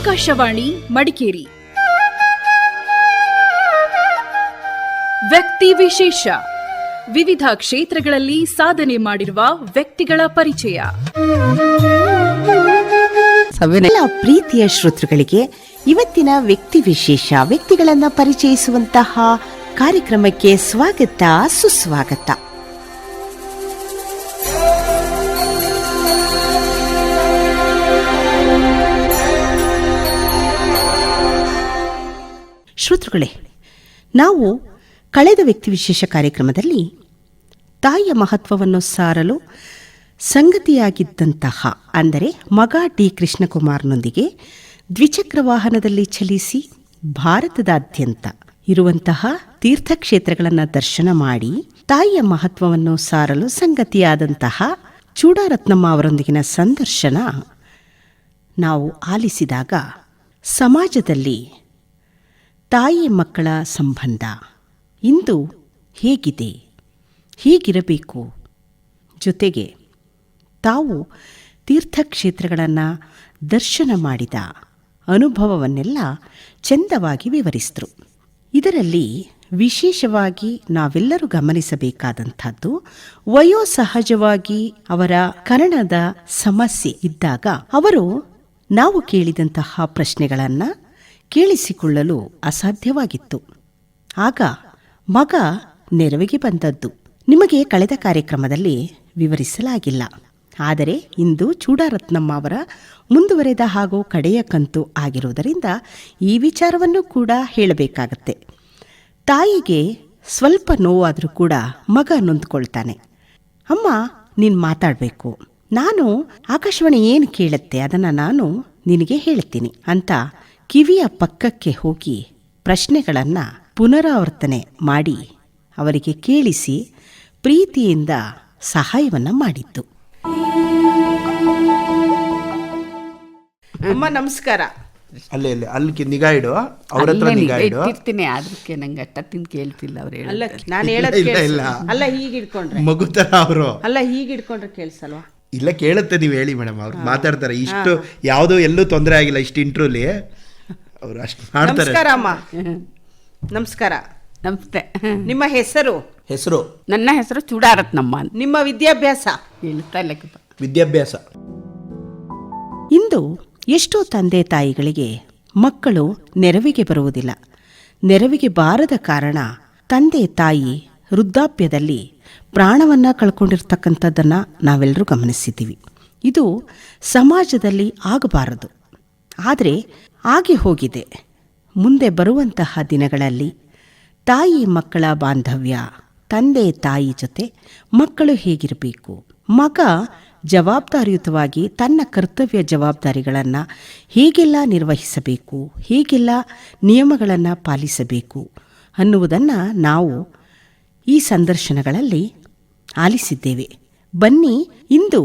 ಆಕಾಶವಾಣಿ ಮಡಿಕೇರಿ. ವ್ಯಕ್ತಿ ವಿಶೇಷ. ವಿವಿಧ ಕ್ಷೇತ್ರಗಳಲ್ಲಿ ಸಾಧನೆ ಮಾಡಿರುವ ವ್ಯಕ್ತಿಗಳ ಪರಿಚಯ. ಎಲ್ಲ ಪ್ರೀತಿಯ ಶ್ರೋತೃಗಳಿಗೆ ಇವತ್ತಿನ ವ್ಯಕ್ತಿ ವಿಶೇಷ ವ್ಯಕ್ತಿಗಳನ್ನ ಪರಿಚಯಿಸುವಂತಹ ಕಾರ್ಯಕ್ರಮಕ್ಕೆ ಸ್ವಾಗತ, ಸುಸ್ವಾಗತ. ಶ್ರೋತೃಗಳೇ, ನಾವು ಕಳೆದ ವ್ಯಕ್ತಿ ವಿಶೇಷ ಕಾರ್ಯಕ್ರಮದಲ್ಲಿ ತಾಯಿಯ ಮಹತ್ವವನ್ನು ಸಾರಲು ಸಂಗತಿಯಾಗಿದ್ದಂತಹ, ಅಂದರೆ ಮಗ ಡಿ ಕೃಷ್ಣಕುಮಾರ್ನೊಂದಿಗೆ ದ್ವಿಚಕ್ರ ವಾಹನದಲ್ಲಿ ಚಲಿಸಿ ಭಾರತದಾದ್ಯಂತ ಇರುವಂತಹ ತೀರ್ಥಕ್ಷೇತ್ರಗಳನ್ನು ದರ್ಶನ ಮಾಡಿ ತಾಯಿಯ ಮಹತ್ವವನ್ನು ಸಾರಲು ಸಂಗತಿಯಾದಂತಹ ಚೂಡಾರತ್ನಮ್ಮ ಅವರೊಂದಿಗಿನ ಸಂದರ್ಶನ ನಾವು ಆಲಿಸಿದಾಗ, ಸಮಾಜದಲ್ಲಿ ತಾಯಿ ಮಕ್ಕಳ ಸಂಬಂಧ ಇಂದು ಹೇಗಿದೆ, ಹೀಗಿರಬೇಕು, ಜೊತೆಗೆ ತಾವು ತೀರ್ಥಕ್ಷೇತ್ರಗಳನ್ನು ದರ್ಶನ ಮಾಡಿದ ಅನುಭವವನ್ನೆಲ್ಲ ಚೆಂದವಾಗಿ ವಿವರಿಸಿದರು. ಇದರಲ್ಲಿ ವಿಶೇಷವಾಗಿ ನಾವೆಲ್ಲರೂ ಗಮನಿಸಬೇಕಾದಂಥದ್ದು, ವಯೋಸಹಜವಾಗಿ ಅವರ ಕರ್ಣದ ಸಮಸ್ಯೆ ಇದ್ದಾಗ ಅವರು ನಾವು ಕೇಳಿದಂತಹ ಪ್ರಶ್ನೆಗಳನ್ನು ಕೇಳಿಸಿಕೊಳ್ಳಲು ಅಸಾಧ್ಯವಾಗಿತ್ತು. ಆಗ ಮಗ ನೆರವಿಗೆ ಬಂದದ್ದು ನಿಮಗೆ ಕಳೆದ ಕಾರ್ಯಕ್ರಮದಲ್ಲಿ ವಿವರಿಸಲಾಗಿಲ್ಲ. ಆದರೆ ಇಂದು ಚೂಡಾರತ್ನಮ್ಮ ಅವರ ಮುಂದುವರೆದ ಹಾಗೂ ಕಡೆಯ ಕಂತು ಆಗಿರುವುದರಿಂದ ಈ ವಿಚಾರವನ್ನು ಕೂಡ ಹೇಳಬೇಕಾಗತ್ತೆ. ತಾಯಿಗೆ ಸ್ವಲ್ಪ ನೋವಾದರೂ ಕೂಡ ಮಗ ನೊಂದ್ಕೊಳ್ತಾನೆ. ಅಮ್ಮ, ನೀನು ಮಾತಾಡಬೇಕು, ನಾನು ಆಕಾಶವಾಣಿ ಏನು ಕೇಳುತ್ತೆ ಅದನ್ನು ನಾನು ನಿನಗೆ ಹೇಳ್ತೀನಿ ಅಂತ ಕಿವಿಯ ಪಕ್ಕಕ್ಕೆ ಹೋಗಿ ಪ್ರಶ್ನೆಗಳನ್ನು ಪುನರಾವರ್ತನೆ ಮಾಡಿ ಅವರಿಗೆ ಕೇಳಿಸಿ ಪ್ರೀತಿಯಿಂದ ಸಹಾಯವನ್ನು ಮಾಡಿತ್ತು. ಅಮ್ಮ ನಮಸ್ಕಾರ. ಅಲ್ಲಿ ನಿಗಾ ಇಡು, ಅವ್ರ ಹತ್ರ ನಿಗಾ ಇಡು. ಅದಕ್ಕೆ ನಂಗೆ ಅಷ್ಟೊತ್ತಿನ ಕೇಳ್ತಿಲ್ಲ ಅವ್ರು ಹೇಳ. ನಾನು ಹೇಳೋದು ಇಲ್ಲ, ಅಲ್ಲ, ಹೀಗೆ ಇಟ್ಕೊಂಡ್ರೆ ಮಗು ತರ ಅವರು. ಅಲ್ಲ, ಹೀಗೆ ಇಟ್ಕೊಂಡ್ರೆ ಕೇಳಿಸಲ್ವಾ? ಇಲ್ಲ, ಕೇಳುತ್ತೆ, ನೀವು ಹೇಳಿ ಮೇಡಮ್. ಅವ್ರು ಮಾತಾಡ್ತಾರೆ. ಇಷ್ಟು ಯಾವುದೋ ಎಲ್ಲೂ ತೊಂದರೆ ಆಗಿಲ್ಲ ಇಷ್ಟು ಇಂಟ್ರೂಲಿ. ಅವರು ಅಷ್ಟು ಮಾಡ್ತಾರೆ. ನಮಸ್ಕಾರ ಅಮ್ಮ. ನಮಸ್ಕಾರ. ನಮಸ್ತೆ. ನಿಮ್ಮ ಹೆಸರು? ನನ್ನ ಹೆಸರು ಚೂಡಾರತ್ನಮ್ಮ. ನಿಮ್ಮ ವಿದ್ಯಾಭ್ಯಾಸ? ಹೇಳ್ತಾ ಇಲ್ಲ ವಿದ್ಯಾಭ್ಯಾಸ. ಇಂದು ಎಷ್ಟೋ ತಂದೆ ತಾಯಿಗಳಿಗೆ ಮಕ್ಕಳು ನೆರವಿಗೆ ಬರುವುದಿಲ್ಲ. ನೆರವಿಗೆ ಬಾರದ ಕಾರಣ ತಂದೆ ತಾಯಿ ವೃದ್ಧಾಪ್ಯದಲ್ಲಿ ಪ್ರಾಣವನ್ನು ಕಳ್ಕೊಂಡಿರ್ತಕ್ಕಂಥದ್ದನ್ನು ನಾವೆಲ್ಲರೂ ಗಮನಿಸಿದ್ದೀವಿ. ಇದು ಸಮಾಜದಲ್ಲಿ ಆಗಬಾರದು, ಆದರೆ ಆಗಿ ಹೋಗಿದೆ. ಮುಂದೆ ಬರುವಂತಹ ದಿನಗಳಲ್ಲಿ ತಾಯಿ ಮಕ್ಕಳ ಬಾಂಧವ್ಯ, ತಂದೆ ತಾಯಿ ಜೊತೆ ಮಕ್ಕಳು ಹೇಗಿರಬೇಕು, ಮಗ ಜವಾಬ್ದಾರಿಯುತವಾಗಿ ತನ್ನ ಕರ್ತವ್ಯ ಜವಾಬ್ದಾರಿಗಳನ್ನು ಹೇಗೆಲ್ಲ ನಿರ್ವಹಿಸಬೇಕು, ಹೇಗೆಲ್ಲ ನಿಯಮಗಳನ್ನು ಪಾಲಿಸಬೇಕು ಅನ್ನುವುದನ್ನು ನಾವು ಈ ಸಂದರ್ಶನಗಳಲ್ಲಿ ಆಲಿಸಿದ್ದೇವೆ. ಬನ್ನಿ, ಇಂದು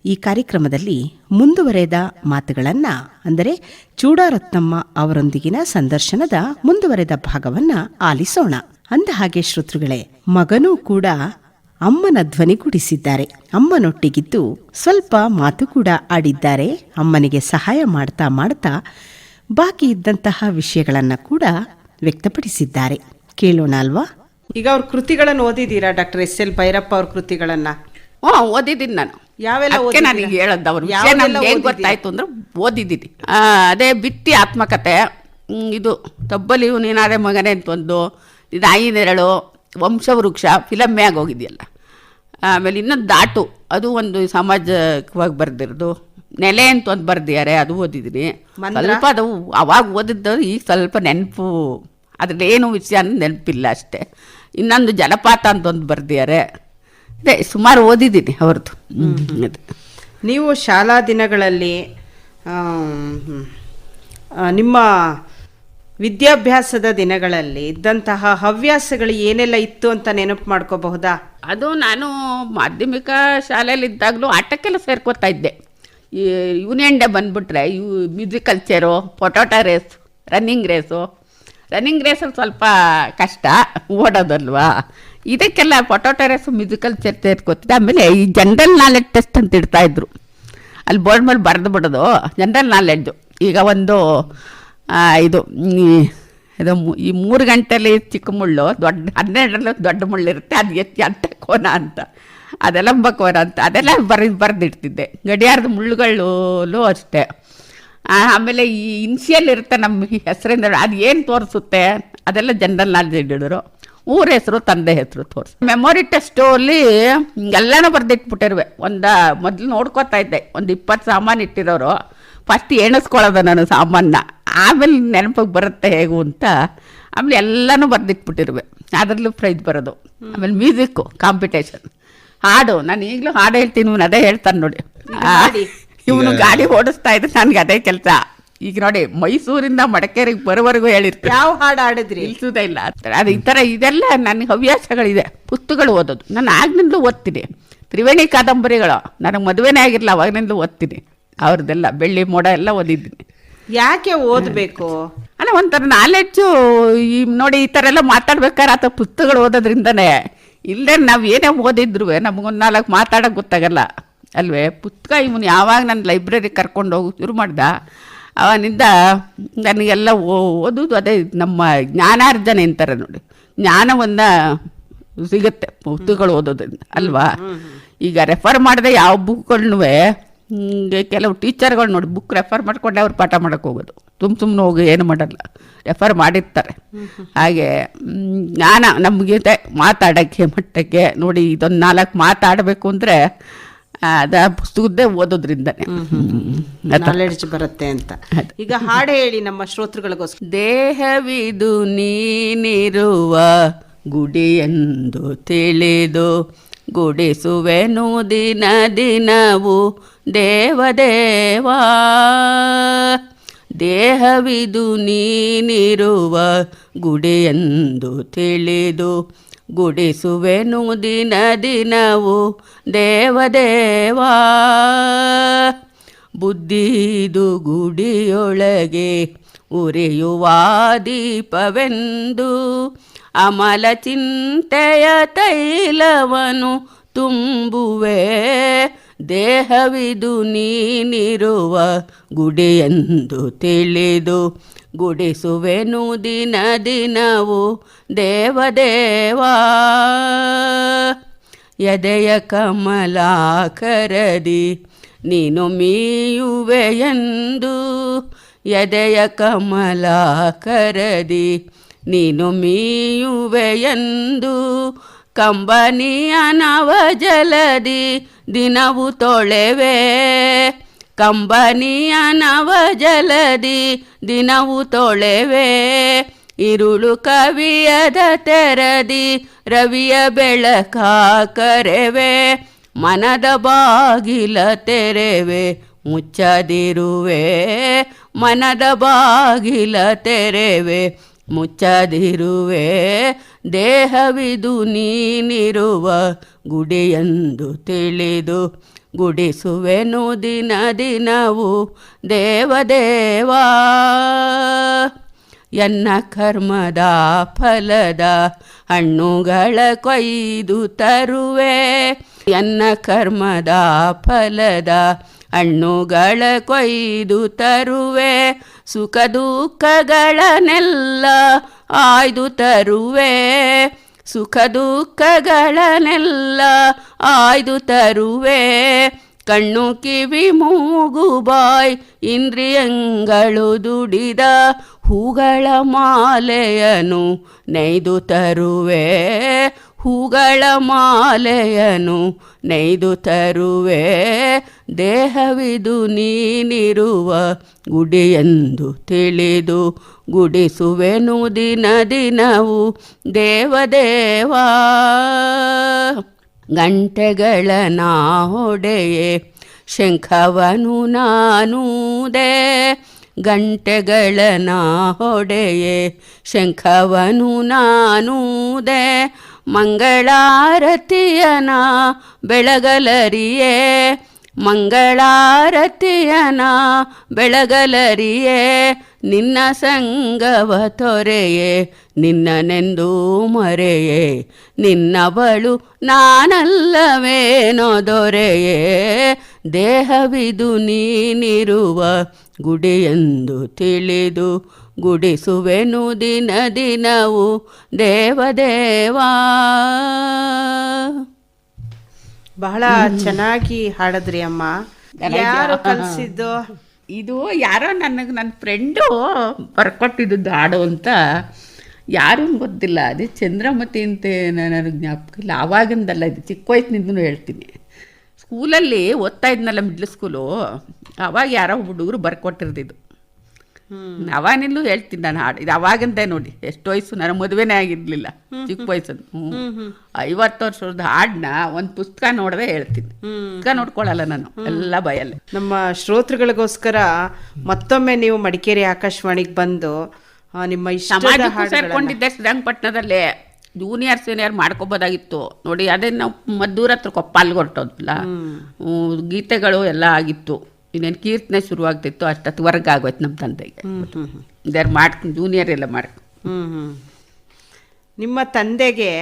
ಈ ಕಾರ್ಯಕ್ರಮದಲ್ಲಿ ಮುಂದುವರೆದ ಮಾತುಗಳನ್ನು, ಅಂದರೆ ಚೂಡಾರತ್ನಮ್ಮ ಅವರೊಂದಿಗಿನ ಸಂದರ್ಶನದ ಮುಂದುವರೆದ ಭಾಗವನ್ನು ಆಲಿಸೋಣ. ಅಂದ ಹಾಗೆ ಶ್ರೋತೃಗಳೇ, ಮಗನೂ ಕೂಡ ಅಮ್ಮನ ಧ್ವನಿಗೂಡಿಸಿದ್ದಾರೆ. ಅಮ್ಮನೊಟ್ಟಿಗಿದ್ದು ಸ್ವಲ್ಪ ಮಾತು ಕೂಡ ಆಡಿದ್ದಾರೆ. ಅಮ್ಮನಿಗೆ ಸಹಾಯ ಮಾಡ್ತಾ ಮಾಡ್ತಾ ಬಾಕಿ ಇದ್ದಂತಹ ವಿಷಯಗಳನ್ನು ಕೂಡ ವ್ಯಕ್ತಪಡಿಸಿದ್ದಾರೆ. ಕೇಳೋಣ ಅಲ್ವಾ? ಈಗ ಅವ್ರ ಕೃತಿಗಳನ್ನು ಓದಿದ್ದೀರಾ ಡಾಕ್ಟರ್ ಎಸ್.ಎಲ್. ಭೈರಪ್ಪ ಅವ್ರ ಕೃತಿಗಳನ್ನು? ಓದಿದ್ದೀನಿ ನಾನು. ಯಾವೆಲ್ಲ ನನಗೆ ಹೇಳೋದು ಅವ್ರ ವಿಷಯ ನಮ್ಗೆ ಹೇಗೆ ಗೊತ್ತಾಯ್ತು ಅಂದ್ರೆ ಓದಿದ್ದೀನಿ. ಅದೇ ಬಿತ್ತಿ ಆತ್ಮಕತೆ, ಇದು ತಬ್ಬಲಿಯು ನೀನಾದೆ ಮಗನೇ ಅಂತ ಒಂದು, ಇದು ಆಯಿನೆರಳು, ವಂಶವೃಕ್ಷ ಫಿಲಮ್ ಮ್ಯಾಗ ಹೋಗಿದೆಯಲ್ಲ. ಆಮೇಲೆ ಇನ್ನೊಂದು ದಾಟು, ಅದು ಒಂದು ಸಾಮಾಜಿಕವಾಗಿ ಬರೆದಿರೋದು. ನೆಲೆ ಅಂತ ಒಂದು ಬರ್ದಿದ್ದಾರೆ, ಅದು ಓದಿದ್ದೀನಿ ಸ್ವಲ್ಪ. ಅದು ಅವಾಗ ಓದಿದ್ದು ಈಗ ಸ್ವಲ್ಪ ನೆನಪು, ಅದ್ರಲ್ಲಿ ಏನು ವಿಷಯ ಅನ್ನೋದು ನೆನಪಿಲ್ಲ ಅಷ್ಟೇ. ಇನ್ನೊಂದು ಜಲಪಾತ ಅಂತ ಒಂದು ಬರ್ದಿದ್ದಾರೆ. ಅದೇ ಸುಮಾರು ಓದಿದ್ದೀನಿ ಅವ್ರದ್ದು. ನೀವು ಶಾಲಾ ದಿನಗಳಲ್ಲಿ ನಿಮ್ಮ ವಿದ್ಯಾಭ್ಯಾಸದ ದಿನಗಳಲ್ಲಿ ಇದ್ದಂತಹ ಹವ್ಯಾಸಗಳು ಏನೆಲ್ಲ ಇತ್ತು ಅಂತ ನೆನಪು ಮಾಡ್ಕೋಬಹುದಾ? ಅದು ನಾನು ಮಾಧ್ಯಮಿಕ ಶಾಲೆಯಲ್ಲಿ ಇದ್ದಾಗಲೂ ಆಟಕ್ಕೆಲ್ಲ ಸೇರ್ಕೋತಾ ಇದ್ದೆ. ಈ ಯೂನಿಯನ್ ಡೇ ಬಂದುಬಿಟ್ರೆ musical chair, potato race, running ರೇಸಲ್ಲಿ ಸ್ವಲ್ಪ ಕಷ್ಟ ಓಡೋದಲ್ವಾ. ಇದಕ್ಕೆಲ್ಲ ಪೊಟಾಟೊ ರೇಸ್, ಮ್ಯೂಸಿಕಲ್ ಚೇರ್ ಸೇರ್ಕೋತಿದ್ದೆ. ಆಮೇಲೆ ಈ ಜನರಲ್ ನಾಲೆಡ್ಜ್ ಟೆಸ್ಟ್ ಅಂತ ಇಡ್ತಾಯಿದ್ರು. ಅಲ್ಲಿ ಬೋರ್ಡ್ ಮೇಲೆ ಬರೆದು ಬಿಡೋದು ಜನರಲ್ ನಾಲೆಡ್ಜು. ಈಗ ಒಂದು ಇದು ಈ 3 ಗಂಟೆಲಿ ಚಿಕ್ಕ ಮುಳ್ಳು, ದೊಡ್ಡ 12 ದೊಡ್ಡ ಮುಳ್ಳು ಇರುತ್ತೆ, ಅದು ಎತ್ತಿ ಅಂತ ಕೋನ ಅಂತ, ಅದೆಲ್ಲ ಕೋನ ಅಂತ, ಅದೆಲ್ಲ ಬರೆದಿಡ್ತಿದ್ದೆ. ಗಡಿಯಾರದ ಮುಳ್ಳುಗಳು ಅಷ್ಟೇ. ಆಮೇಲೆ ಈ ಇನ್ಷಿಯಲ್ ಇರುತ್ತೆ ನಮ್ಮ ಹೆಸರಿಂದ, ಅದು ಏನು ತೋರಿಸುತ್ತೆ ಅದೆಲ್ಲ ಜನರಲ್ ನಾಲೆಜ್ ಇಟ್ಟಿದ್ರು. ಊರ ಹೆಸರು, ತಂದೆ ಹೆಸರು ತೋರಿಸಿ. ಮೆಮೊರಿ ಟೆಸ್ಟಲ್ಲಿ ಎಲ್ಲನೂ ಬರೆದಿಟ್ಬಿಟ್ಟಿರುವೆ. ಮೊದಲು ನೋಡ್ಕೋತಾ ಇದ್ದೆ, ಒಂದು 20 ಸಾಮಾನು ಇಟ್ಟಿರೋರು, ಫಸ್ಟ್ ಎಣಿಸ್ಕೊಳ್ಳೋದು ನಾನು ಸಾಮಾನ, ಆಮೇಲೆ ನೆನಪಿಗೆ ಬರುತ್ತೆ ಹೇಗೂ ಅಂತ. ಆಮೇಲೆ ಎಲ್ಲನೂ ಬರೆದಿಟ್ಬಿಟ್ಟಿರುವೆ, ಅದರಲ್ಲೂ ಪ್ರೈಸ್ ಬರೋದು. ಆಮೇಲೆ ಮ್ಯೂಸಿಕ್ಕು ಕಾಂಪಿಟೇಷನ್, ಹಾಡು, ನಾನು ಈಗಲೂ ಹಾಡು ಹೇಳ್ತೀನಿ, ಇವನು ಅದೇ ಹೇಳ್ತಾನೆ ನೋಡಿ. ಇವನು ಗಾಡಿ ಓಡಿಸ್ತಾ ಇದ್ರೆ ನನಗೆ ಅದೇ ಕೆಲಸ. ಈಗ ನೋಡಿ, ಮೈಸೂರಿಂದ ಮಡಿಕೇರಿಗೆ ಬರೋವರೆಗೂ ಹೇಳಿರ್ತೀನಿ. ಯಾವ ಹಾಡು ಆಡಿದ್ರಿ? ನಿಲ್ಸೋದೇ ಇಲ್ಲ. ಅದು ಈ ಥರ ಇದೆಲ್ಲ ನನಗೆ ಹವ್ಯಾಸಗಳಿದೆ. ಪುಸ್ತಕಗಳು ಓದೋದು ನಾನು ಆಗ್ನಿಂದಲೂ ಓದ್ತೀನಿ. ತ್ರಿವೇಣಿ ಕಾದಂಬರಿಗಳು, ನನಗೆ ಮದುವೆನೇ ಆಗಿರಲಿಲ್ಲ ಅವಾಗಿನಿಂದಲೂ ಓದ್ತೀನಿ. ಅವ್ರದ್ದೆಲ್ಲ ಬೆಳ್ಳಿ ಮೋಡ ಎಲ್ಲ ಓದಿದ್ದೀನಿ. ಯಾಕೆ ಓದಬೇಕು? ಅಲ್ಲ, ಒಂಥರ ನಾಲೆಡ್ಜು. ಈ ನೋಡಿ, ಈ ಥರ ಎಲ್ಲ ಮಾತಾಡ್ಬೇಕಾದ್ರೆ ಅಥವಾ ಪುಸ್ತಕಗಳು ಓದೋದ್ರಿಂದನೇ. ಇಲ್ಲದೆ ನಾವು ಏನೇ ಓದಿದ್ರು ನಮಗೊಂದು 4 ಮಾತಾಡೋಕೆ ಗೊತ್ತಾಗಲ್ಲ ಅಲ್ವೇ. ಪುಸ್ತಕ ಇವನು ಯಾವಾಗ ನನ್ನ ಲೈಬ್ರರಿ ಕರ್ಕೊಂಡು ಹೋಗಿ ಶುರು ಮಾಡ್ದ, ಅವನಿಂದ ನನಗೆಲ್ಲ ಓದೋದು ಅದೇ ನಮ್ಮ ಜ್ಞಾನಾರ್ಜನೆ ಅಂತಾರೆ ನೋಡಿ. ಜ್ಞಾನವನ್ನು ಸಿಗುತ್ತೆ ಪುಸ್ತಕಗಳು ಓದೋದ್ರಿಂದ ಅಲ್ವಾ. ಈಗ ರೆಫರ್ ಮಾಡಿದೆ ಯಾವ ಬುಕ್ಗಳನ್ನೂ ಕೆಲವು ಟೀಚರ್ಗಳು ನೋಡಿ ಬುಕ್ ರೆಫರ್ ಮಾಡಿಕೊಂಡೆ ಅವ್ರು ಪಾಠ ಮಾಡೋಕ್ಕೆ ಹೋಗೋದು. ಸುಮ್ಮನೆ ಹೋಗಿ ಏನು ಮಾಡಲ್ಲ, ರೆಫರ್ ಮಾಡಿರ್ತಾರೆ. ಹಾಗೆ ಜ್ಞಾನ ನಮಗೆ ಮಾತಾಡೋಕ್ಕೆ ಮಟ್ಟಕ್ಕೆ ನೋಡಿ. ಇದೊಂದು 4 ಮಾತಾಡಬೇಕು ಅಂದರೆ ಅದ ಪುಸ್ತಕದ್ದೇ ಓದೋದ್ರಿಂದನೇ ನಾಲೆಡ್ಜ್ ಬರುತ್ತೆ ಅಂತ. ಈಗ ಹಾಡು ಹೇಳಿ ನಮ್ಮ ಶ್ರೋತೃಗಳಿಗೋಸ್ಕರ. ದೇಹವಿದು ನೀನಿರುವ ಗುಡಿ ಎಂದು ತಿಳಿದು ಗುಡಿಸುವೆನು ದಿನ ದಿನವು ದೇವದೇವಾ. ದೇಹವಿದು ನೀನಿರುವ ಗುಡಿ ಎಂದು ತಿಳಿದು ಗುಡಿಸುವೆನು ದಿನ ದಿನವು ದೇವದೇವಾ. ಬುದ್ಧಿದು ಗುಡಿಯೊಳಗೆ ಉರಿಯುವ ದೀಪವೆಂದು ಅಮಲ ಚಿಂತೆಯ ತೈಲವನು ತುಂಬುವೆ. ದೇಹವಿದು ನೀನಿರುವ ಗುಡಿಯೆಂದು ತಿಳಿದು ಗುಡಿಸುವೆನು ದಿನ ದಿನವು ದೇವದೇವಾ. ಎದೆಯ ಕಮಲಾಕರದಿ ನೀನು ಮೀಯುವೆಯೆಂದು, ಎದೆಯ ಕಮಲಾಕರದಿ ನೀನು ಮೀಯುವೆಯೆಂದು ಕಂಬನಿಯ ನವಜಲದಿ ದಿನವು ತೊಳೆವೆ. ಕಂಬನಿಯ ನವಜಲದಿ ದಿನವು ತೊಳೆವೆ. ಇರುಳು ಕವಿಯದ ತೆರದಿ ರವಿಯ ಬೆಳಕ ಕರೆವೆ. ಮನದ ಬಾಗಿಲ ತೆರೆವೆ ಮುಚ್ಚದಿರುವೆ. ಮನದ ಬಾಗಿಲ ತೆರೆವೆ ಮುಚ್ಚದಿರುವೆ. ದೇಹವಿದು ನೀನಿರುವ ಗುಡಿಯೆಂದು ತಿಳಿದು ಗುಡಿಸುವೆನು ದಿನ ದಿನವು ದೇವದೇವಾ. ಎನ್ನ ಕರ್ಮದ ಫಲದ ಹಣ್ಣುಗಳ ಕೊಯ್ದು ತರುವೆ. ಎನ್ನ ಕರ್ಮದ ಫಲದ ಹಣ್ಣುಗಳ ಕೊಯ್ದು ತರುವೆ. ಸುಖ ದುಃಖಗಳನ್ನೆಲ್ಲ ಆಯ್ದು ತರುವೆ. ಸುಖ ದುಃಖಗಳನ್ನೆಲ್ಲ ಆಯ್ದು ತರುವೆ. ಕಣ್ಣು ಕಿವಿ ಮೂಗು ಬಾಯ್ ಇಂದ್ರಿಯಗಳು ದುಡಿದ ಹೂಗಳ ಮಾಲೆಯನು ನೈದು ತರುವೆ. ಹೂಗಳ ಮಾಲೆಯನು ನೈದು ತರುವೆ. ದೇಹವಿದು ನೀನಿರುವ ಗುಡಿಯೆಂದು ತಿಳಿದು ಗುಡಿಸುವೆನು ದಿನ ದಿನವು ದೇವದೇವಾ. ಗಂಟೆಗಳ ನಾ ಹೊಡೆಯೆ ಶಂಖವನು ನಾನೂದೆ. ಗಂಟೆಗಳ ನಾ ಹೊಡೆಯೆ ಶಂಖವನು ನಾನೂದೆ. ಮಂಗಳಾರತಿಯನ ಬೆಳಗಲರಿಯೇ. ಮಂಗಳಾರತಿಯನ ಬೆಳಗಲರಿಯೇ. ನಿನ್ನ ಸಂಗವ ತೊರೆಯೇ ನಿನ್ನನೆಂದೂ ಮರೆಯೇ. ನಿನ್ನವಳು ನಾನಲ್ಲವೇನೋ ದೊರೆಯೇ. ದೇಹವಿದು ನೀನಿರುವ ಗುಡಿಯೆಂದು ತಿಳಿದು ಗುಡಿಸುವೆನು ದಿನ ದಿನವು ದೇವದೇವಾ. ಬಹಳ ಚೆನ್ನಾಗಿ ಹಾಡದ್ರಿ ಅಮ್ಮ. ಯಾರು ಕಲಿಸಿದ್ದು? ಇದು ಯಾರೋ ನನ್ನ ಫ್ರೆಂಡು ಬರ್ಕೊಟ್ಟಿದ್ದು ಹಾಡು ಅಂತ, ಯಾರೂ ಗೊತ್ತಿಲ್ಲ. ಅದೇ ಚಂದ್ರಮತಿ ಅಂತ ನನಗೆ ಜ್ಞಾಪಕ ಇಲ್ಲ. ಆವಾಗಿಂದಲ್ಲ, ಇದು ಚಿಕ್ಕ ವಯಸ್ಸಿನಿಂದನೂ ಹೇಳ್ತೀನಿ. ಸ್ಕೂಲಲ್ಲಿ ಓದ್ತಾ ಇದ್ನಲ್ಲ, ಮಿಡ್ಲ್ ಸ್ಕೂಲು, ಅವಾಗ ಯಾರೋ ಹುಡುಗರು ಬರ್ಕೊಟ್ಟಿರ್ದಿದ್ದು. ಅವಾಗೆಲ್ಲೂ ಹೇಳ್ತೀನಿ ನಾನು ಹಾಡು. ಇದು ಅವಾಗಿಂದ ನೋಡಿ, ಎಷ್ಟು ವಯಸ್ಸು, ನನ್ನ ಮದುವೆನೇ ಆಗಿರಲಿಲ್ಲ, ಚಿಕ್ಕ ವಯಸ್ಸನ್ನು. 50 ವರ್ಷದ ಹಾಡನ್ನ ಒಂದು ಪುಸ್ತಕ ನೋಡದೆ ಹೇಳ್ತೀನಿ. ಪುಸ್ತಕ ನೋಡ್ಕೊಳ್ಳಲ್ಲ ನಾನು, ಎಲ್ಲ ಬಯಲ್ಲ. ನಮ್ಮ ಶ್ರೋತೃಗಳಿಗೋಸ್ಕರ ಮತ್ತೊಮ್ಮೆ ನೀವು ಮಡಿಕೇರಿ ಆಕಾಶವಾಣಿಗೆ ಬಂದು ನಿಮ್ಮ ಇಷ್ಟದ ಸೇರ್ಕೊಂಡಿದ್ದೆ ಶ್ರೀರಂಗಪಟ್ಟಣದಲ್ಲೇ. ಜೂನಿಯರ್ ಸೀನಿಯರ್ ಮಾಡ್ಕೋಬೋದಾಗಿತ್ತು ನೋಡಿ. ಅದೇ ನಾವು ಮದ್ದೂರ ಹತ್ರ ಕೊಪ್ಪಲ್ಗೆ ಹೊರಟೋದ್ವಲ್ಲ, ಗೀತೆಗಳು ಎಲ್ಲ ಆಗಿತ್ತು. ಇನ್ನೇನು ಕೀರ್ತನೆ ಶುರುವಾಗ್ತಿತ್ತು, ಅಷ್ಟೊತ್ತು ವರ್ಗ ಆಗೋಯ್ತು ನಮ್ಮ ತಂದೆಗೆ. ಇದಾರು ಮಾಡ್ಕೊಂಡು ಜೂನಿಯರ್ ಎಲ್ಲ ಮಾಡ್ಕೊಂಡು. ನಿಮ್ಮ ತಂದೆಗೆ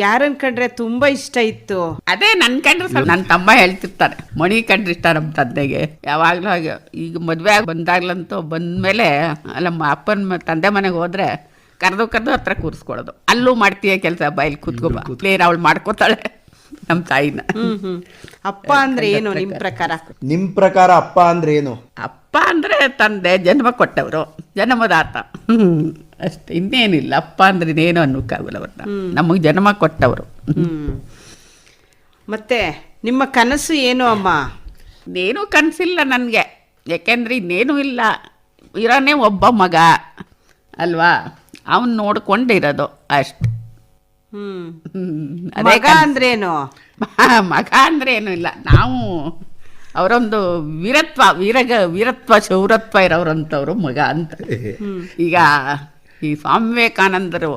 ಯಾರನ್ನ ಕಂಡ್ರೆ ತುಂಬಾ ಇಷ್ಟ ಇತ್ತು? ಅದೇ ನನ್ನ ಕಂಡ್ರೆ ಸ್ವಲ್ಪ ನನ್ನ ತಮ್ಮ ಹೇಳ್ತಿರ್ತಾರೆ, ಮಣಿ ಕಂಡ್ರೆ ಇಷ್ಟ ನಮ್ಮ ತಂದೆಗೆ ಯಾವಾಗಲೂ ಹಾಗೆ. ಈಗ ಮದುವೆ ಆಗಿ ಬಂದಾಗ್ಲಂತೂ ಬಂದಮೇಲೆ ಅಲ್ಲ, ಅಪ್ಪನ ತಂದೆ ಮನೆಗೆ ಹೋದ್ರೆ ಕರೆದು ಹತ್ರ ಕೂರಿಸ್ಕೊಳ್ಳೋದು. ಅಲ್ಲೂ ಮಾಡ್ತೀಯ ಕೆಲಸ, ಬಾಯಲ್ಲಿ ಕೂತ್ಕೊಬ ಪ್ಲೇರ್ ಅವಳು ಮಾಡ್ಕೋತಾಳೆ ನಮ್ಮ ತಾಯಿನ. ಅಪ್ಪ ಅಂದ್ರೆ ಏನು ನಿಮ್ಮ ಪ್ರಕಾರ? ನಿಮ್ ಪ್ರಕಾರ ಅಪ್ಪ ಅಂದ್ರೆ ಏನು? ಅಪ್ಪ ಅಂದ್ರೆ ತಂದೆ, ಜನ್ಮ ಕೊಟ್ಟವರು, ಜನ್ಮದಾತ, ಅಷ್ಟೇ, ಇನ್ನೇನಿಲ್ಲ. ಅಪ್ಪ ಅಂದ್ರೆ ಇನ್ನೇನು ಅನ್ನೋಕ್ಕಾಗಲ್ಲ. ಅವ್ರನ್ನ ನಮಗೆ ಜನ್ಮ ಕೊಟ್ಟವರು. ಮತ್ತೆ ನಿಮ್ಮ ಕನಸು ಏನು ಅಮ್ಮ? ಇನ್ನೇನು ಕನಸಿಲ್ಲ ನನಗೆ, ಯಾಕೆಂದ್ರೆ ಇನ್ನೇನು ಇಲ್ಲ. ಇರೋನೇ ಒಬ್ಬ ಮಗ ಅಲ್ವಾ, ಅವನ್ ನೋಡ್ಕೊಂಡಿರೋದು ಅಷ್ಟೆ. ಮಗ ಅಂದ್ರೇನು? ಮಗ ಅಂದ್ರೆ ಏನು ಇಲ್ಲ, ನಾವು ಅವರೊಂದು ವೀರತ್ವ ಶೌರತ್ವ ಇರೋರಂಥವ್ರು ಮಗ ಅಂತ. ಈಗ ಈ ಸ್ವಾಮಿ ವಿವೇಕಾನಂದರು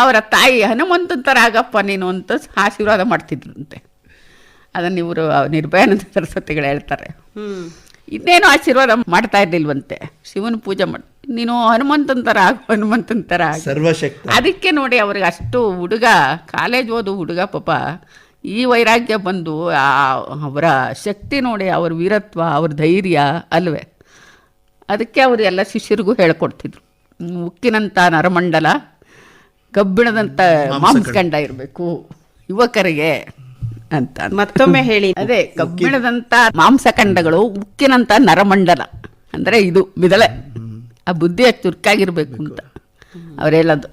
ಅವರ ತಾಯಿ ಹನುಮಂತನ ಥರ ಆಗಪ್ಪ ನೀನು ಅಂತ ಆಶೀರ್ವಾದ ಮಾಡ್ತಿದ್ರಂತೆ. ಅದನ್ನು ಇವರು ನಿರ್ಭಯಾನಂದ ಸರಸ್ವತಿಗಳು ಹೇಳ್ತಾರೆ. ಇನ್ನೇನು ಆಶೀರ್ವಾದ ಮಾಡ್ತಾ ಇರ್ಲಿಲ್ವಂತೆ, ಶಿವನ ಪೂಜೆ ಮಾಡಿ ನೀನು ಹನುಮಂತನ ಥರ ಆಗ ಸರ್ವಶಕ್ತ. ಅದಕ್ಕೆ ನೋಡಿ ಅವ್ರಿಗೆ ಅಷ್ಟು ಹುಡುಗ, ಕಾಲೇಜ್ ಓದು ಹುಡುಗ ಪಾಪ ಈ ವೈರಾಗ್ಯ ಬಂದು ಅವರ ಶಕ್ತಿ ನೋಡಿ, ಅವ್ರ ವೀರತ್ವ, ಅವ್ರ ಧೈರ್ಯ ಅಲ್ವೇ. ಅದಕ್ಕೆ ಅವರು ಎಲ್ಲ ಶಿಷ್ಯರಿಗೂ ಹೇಳ್ಕೊಡ್ತಿದ್ರು, ಉಕ್ಕಿನಂಥ ನರಮಂಡಲ, ಕಬ್ಬಿಣದಂಥ ಮಾಂಸಖಂಡ ಇರಬೇಕು ಯುವಕರಿಗೆ ಅಂತ. ಮತ್ತೊಮ್ಮೆ ಹೇಳಿ. ಅದೇ ಕಬ್ಬಿಣದಂಥ ಮಾಂಸಖಂಡಗಳು, ಉಕ್ಕಿನಂಥ ನರಮಂಡಲ ಅಂದರೆ ಇದು ಮಿದಳೆ, ಆ ಬುದ್ಧಿ ಚುರುಕಾಗಿರ್ಬೇಕು ಅಂತ ಅವ್ರು ಹೇಳೋದು.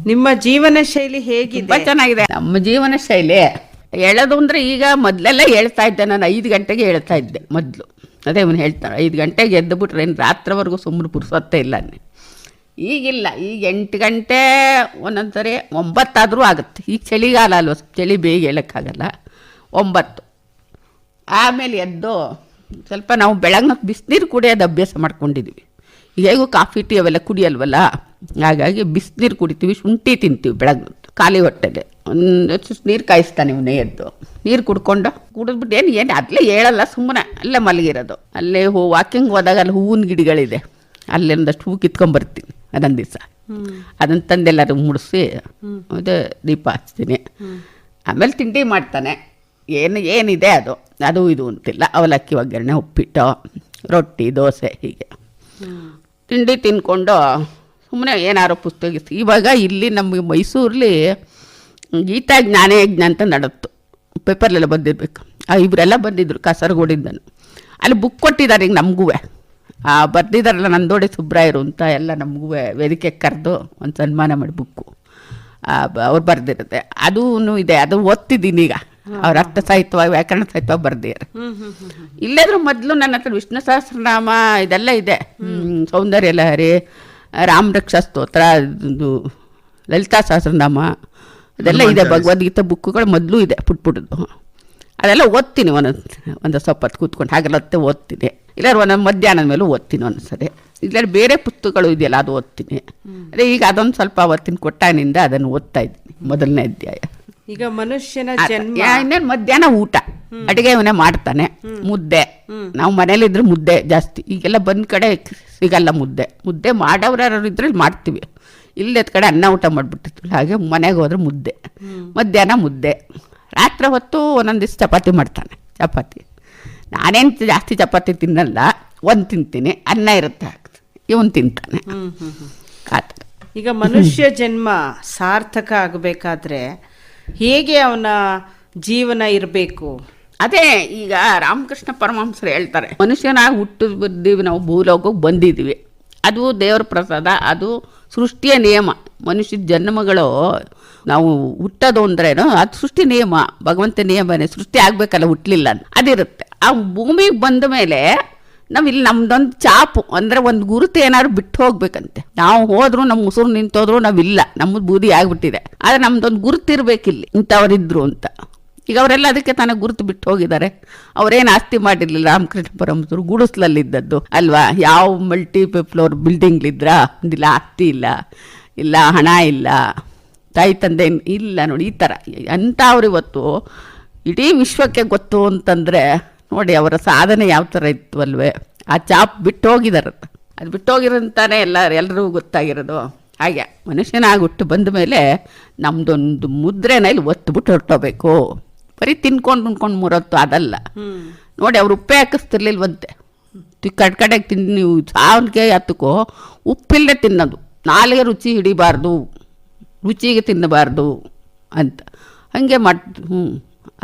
ನಿಮ್ಮ ಜೀವನ ಶೈಲಿ ಹೇಗಿದೆ? ತುಂಬ ಚೆನ್ನಾಗಿದೆ ನಮ್ಮ ಜೀವನ ಶೈಲಿ. ಹೇಳೋದು ಅಂದರೆ ಈಗ ಮೊದಲೆಲ್ಲ ಹೇಳ್ತಾ ಇದ್ದೆ ನಾನು, 5 ಗಂಟೆಗೆ ಹೇಳ್ತಾ ಇದ್ದೆ ಮೊದಲು. ಅದೇ ಇವನು ಹೇಳ್ತಾನೆ 5 ಗಂಟೆಗೆ ಎದ್ದು ಬಿಟ್ರೆ ಏನು ರಾತ್ರಿವರೆಗೂ ಸುಮ್ಮನೆ ಪುರ್ಸೊತ್ತೇ ಇಲ್ಲ. ಈಗಿಲ್ಲ, ಈಗ 8 ಗಂಟೆ, ಒಂದೊಂದ್ಸರಿ 9 ಆದರೂ ಆಗುತ್ತೆ. ಈಗ ಚಳಿಗಾಲ ಅಲ್ವ, ಚಳಿ ಬೇಗ ಹೇಳೋಕ್ಕಾಗಲ್ಲ. 9 ಆಮೇಲೆ ಎದ್ದು ಸ್ವಲ್ಪ ನಾವು ಬೆಳಗ್ಗೆ ಬಿಸಿನೀರು ಕುಡಿಯೋದು ಅಭ್ಯಾಸ ಮಾಡ್ಕೊಂಡಿದ್ದೀವಿ. ಹೇಗೂ ಕಾಫಿ ಟೀ ಅವೆಲ್ಲ ಕುಡಿಯಲ್ವಲ್ಲ, ಹಾಗಾಗಿ ಬಿಸಿನೀರು ಕುಡಿತೀವಿ, ಶುಂಠಿ ತಿಂತೀವಿ ಬೆಳಗ್ಗೆ ಖಾಲಿ ಹೊಟ್ಟೆಗೆ. ಒಂದು ನೀರು ಕಾಯಿಸ್ತಾನೆ ಇವನೇ ಎದ್ದು, ನೀರು ಕುಡಿದ್ಬಿಟ್ಟು ಏನು ಅಲ್ಲೇ ಹೇಳಲ್ಲ, ಸುಮ್ಮನೆ ಅಲ್ಲೇ ಮಲಗಿರೋದು. ಅಲ್ಲೇ ವಾಕಿಂಗ್ ಹೋದಾಗ ಅಲ್ಲಿ ಹೂವಿನ ಗಿಡಗಳಿದೆ, ಅಲ್ಲಿ ಒಂದಷ್ಟು ಹೂ ಕಿತ್ಕೊಂಡ್ಬರ್ತೀನಿ ಅದೊಂದು ದಿವಸ. ಅದನ್ನು ತಂದೆಲ್ಲರೂ ಮುಡಿಸಿ ಅದು ದೀಪ ಹಚ್ತೀನಿ. ಆಮೇಲೆ ತಿಂಡಿ ಮಾಡ್ತಾನೆ, ಏನಿದೆ ಅದು ಇದು ಅಂತಿಲ್ಲ, ಅವಲಕ್ಕಿ ಒಗ್ಗರಣೆ, ಉಪ್ಪಿಟ್ಟು, ರೊಟ್ಟಿ, ದೋಸೆ, ಹೀಗೆ ತಿಂಡಿ ತಿನ್ಕೊಂಡು ಸುಮ್ಮನೆ ಏನಾರು ಪುಸ್ತಕ. ಇವಾಗ ಇಲ್ಲಿ ನಮಗೆ ಮೈಸೂರಲ್ಲಿ ಗೀತಾ ಜ್ಞಾನಯಜ್ಞ ಅಂತ ನಡೆತ್ತು, ಪೇಪರ್ಲೆಲ್ಲ ಬಂದಿರಬೇಕು. ಇವರೆಲ್ಲ ಬಂದಿದ್ದರು ಕಾಸರಗೋಡಿಂದನು. ಅಲ್ಲಿ ಬುಕ್ ಕೊಟ್ಟಿದ್ದಾರೆ ಈಗ ನಮಗೂ, ಬರ್ದಿದ್ದಾರಲ್ಲ ನಂದೋಡಿ ಸುಬ್ರಾಯರು ಅಂತ, ಎಲ್ಲ ನಮಗೂ ವೇದಿಕೆ ಕರೆದು ಒಂದು ಸನ್ಮಾನ ಮಾಡಿ ಬುಕ್ಕು ಅವ್ರು ಬರೆದಿರುತ್ತೆ. ಅದೂ ಇದೆ, ಅದು ಓದ್ತಿದ್ದೀನಿ ಈಗ. ಅವ್ರ ಅರ್ಥ ಸಾಹಿತ್ಯ, ವ್ಯಾಕರಣ ಸಾಹಿತ್ಯ ಬರ್ದಿದ್ದಾರೆ. ಇಲ್ಲಾದ್ರೂ ಮೊದಲು ನನ್ನ ಹತ್ರ ವಿಷ್ಣು ಸಹಸ್ರನಾಮ ಇದೆಲ್ಲ ಇದೆ, ಸೌಂದರ್ಯ ಲಹರಿ, ರಾಮ ರಕ್ಷಾ ಸ್ತೋತ್ರ, ಲಲಿತಾ ಸಹಸ್ರನಾಮ ಅದೆಲ್ಲ ಇದೆ. ಭಗವದ್ಗೀತಾ ಬುಕ್ಕುಗಳು ಮೊದಲು ಇದೆ, ಪುಟ್ಪುಟ್ಟದ್ದು. ಅದೆಲ್ಲ ಓದ್ತೀನಿ ಒಂದು ಸ್ವಲ್ಪ ಹೊತ್ತು ಕೂತ್ಕೊಂಡು, ಹಾಗೆಲ್ಲತ್ತೆ ಓದ್ತೀನಿ. ಇಲ್ಲಾರು ಒಂದೊಂದು ಮಧ್ಯಾಹ್ನದ ಮೇಲೂ ಓದ್ತೀನಿ ಒಂದ್ಸರಿ. ಇಲ್ಲಾರು ಬೇರೆ ಪುಸ್ತಕಗಳು ಇದೆಯಲ್ಲ ಅದು ಓದ್ತೀನಿ. ಅದೇ ಈಗ ಅದೊಂದು ಸ್ವಲ್ಪ ಅವತ್ತಿನ ಕೊಟ್ಟಾನಿಂದ ಅದನ್ನು ಓದ್ತಾ ಇದ್ದೀನಿ, ಮೊದಲನೇ ಅಧ್ಯಾಯ. ಈಗ ಮನುಷ್ಯನ ಜನ್ಮ, ಇನ್ನೇನು ಮಧ್ಯಾಹ್ನ ಊಟ ಅಡುಗೆ ಇವನೇ ಮಾಡ್ತಾನೆ. ಮುದ್ದೆ ನಾವು ಮನೇಲಿದ್ರೆ ಮುದ್ದೆ ಜಾಸ್ತಿ, ಈಗೆಲ್ಲ ಬಂದ ಕಡೆ ಸಿಗಲ್ಲ ಮುದ್ದೆ ಮಾಡೋರು ಇದ್ರೆ ಮಾಡ್ತೀವಿ. ಇಲ್ಲದ ಕಡೆ ಅನ್ನ ಊಟ ಮಾಡಿಬಿಟ್ಟಿರ್ತೀವಿ, ಹಾಗೆ ಮನೆಗೆ ಹೋದ್ರೆ ಮುದ್ದೆ, ಮಧ್ಯಾಹ್ನ ಮುದ್ದೆ. ರಾತ್ರಿ ಹೊತ್ತು ಒಂದೊಂದು ದಿವಸ ಚಪಾತಿ ಮಾಡ್ತಾನೆ. ಚಪಾತಿ. ನಾನೇನು ಜಾಸ್ತಿ ಚಪಾತಿ ತಿನ್ನಲ್ಲ, ಒಂದು ತಿಂತೀನಿ, ಅನ್ನ ಇರುತ್ತೆ ಇವನು ತಿಂತಾನೆ ಆ ಥರ. ಈಗ ಮನುಷ್ಯ ಜನ್ಮ ಸಾರ್ಥಕ ಆಗಬೇಕಾದ್ರೆ ಹೇಗೆ ಅವನ ಜೀವನ ಇರಬೇಕು? ಅದೇ ಈಗ ರಾಮಕೃಷ್ಣ ಪರಮಹಂಸರು ಹೇಳ್ತಾರೆ, ಮನುಷ್ಯನಾಗಿ ಹುಟ್ಟು ಬಂದೀವಿ, ನಾವು ಭೂಲೋಕಕ್ಕೆ ಬಂದಿದ್ದೀವಿ, ಅದು ದೇವರ ಪ್ರಸಾದ, ಅದು ಸೃಷ್ಟಿಯ ನಿಯಮ. ಮನುಷ್ಯ ಜನ್ಮಗಳು ನಾವು ಹುಟ್ಟೋದು ಅಂದ್ರೇನು ಅದು ಸೃಷ್ಟಿ ನಿಯಮ, ಭಗವಂತ ನಿಯಮನೇ. ಸೃಷ್ಟಿ ಆಗಬೇಕಲ್ಲ, ಹುಟ್ಟಲಿಲ್ಲ ಅದಿರುತ್ತೆ. ಆ ಭೂಮಿಗೆ ಬಂದ ಮೇಲೆ ನಾವಿಲ್ಲಿ ನಮ್ದೊಂದು ಚಾಪು ಅಂದರೆ ಒಂದು ಗುರುತು ಏನಾದ್ರು ಬಿಟ್ಟು ಹೋಗ್ಬೇಕಂತೆ. ನಾವು ಹೋದ್ರು ನಮ್ಮ ಉಸಿರು ನಿಂತೋದ್ರು ನಾವಿಲ್ಲ, ನಮ್ಮದು ಬೂದಿ ಆಗಿಬಿಟ್ಟಿದೆ. ಆದರೆ ನಮ್ದೊಂದು ಗುರುತು ಇರಬೇಕಿಲ್ಲಿ, ಇಂಥವರಿದ್ರು ಅಂತ. ಈಗ ಅವರೆಲ್ಲ ಅದಕ್ಕೆ ತಾನೇ ಗುರುತು ಬಿಟ್ಟು ಹೋಗಿದ್ದಾರೆ. ಅವರೇನು ಆಸ್ತಿ ಮಾಡಿರಲಿಲ್ಲ. ರಾಮಕೃಷ್ಣ ಪರಮಹಂಸರು ಗುಡಿಸ್ಲಲ್ಲಿದ್ದದ್ದು ಅಲ್ವಾ? ಯಾವ ಮಲ್ಟಿ ಫ್ಲೋರ್ ಬಿಲ್ಡಿಂಗ್ಲಿದ್ರ ಒಂದಿಲ್ಲ, ಆಸ್ತಿ ಇಲ್ಲ, ಇಲ್ಲ ಹಣ ಇಲ್ಲ, ತಾಯಿ ತಂದೆ ಇಲ್ಲ. ನೋಡಿ ಈ ಥರ ಅಂಥವ್ರು ಇವತ್ತು ಇಡೀ ವಿಶ್ವಕ್ಕೆ ಗೊತ್ತು ಅಂತಂದರೆ ನೋಡಿ ಅವರ ಸಾಧನೆ ಯಾವ ಥರ ಇತ್ತು ಅಲ್ವೇ. ಆ ಚಾಪ್ ಬಿಟ್ಟು ಹೋಗಿದ್ದಾರೆ, ಅದು ಬಿಟ್ಟು ಹೋಗಿರೋಂತಾನೆ ಎಲ್ಲರಿಗೂ ಗೊತ್ತಾಗಿರೋದು. ಹಾಗೆ ಮನುಷ್ಯನಾಗಿ ಹುಟ್ಟು ಬಂದ ಮೇಲೆ ನಮ್ಮದೊಂದು ಮುದ್ರೆನ ಇಲ್ಲಿ ಒತ್ತುಬಿಟ್ಟು ಹೊರಟೋಬೇಕು. ಬರೀ ತಿನ್ಕೊಂಡು ಮೂರೊತ್ತು ಅದಲ್ಲ. ನೋಡಿ ಅವ್ರು ಉಪ್ಪೇ ಹಾಕಿಸ್ತಿರ್ಲಿಲ್ವಂತೆ. ಕಡೆಗೆ ತಿಂದು ನೀವು ಸಾವನಿಗೆ ಹತ್ತಕ್ಕೋ ಉಪ್ಪಿಲ್ಲದೆ ತಿನ್ನೋದು, ನಾಲಿಗೆ ರುಚಿ ಹಿಡಿಬಾರ್ದು, ರುಚಿಗೆ ತಿನ್ನಬಾರ್ದು ಅಂತ ಹಾಗೆ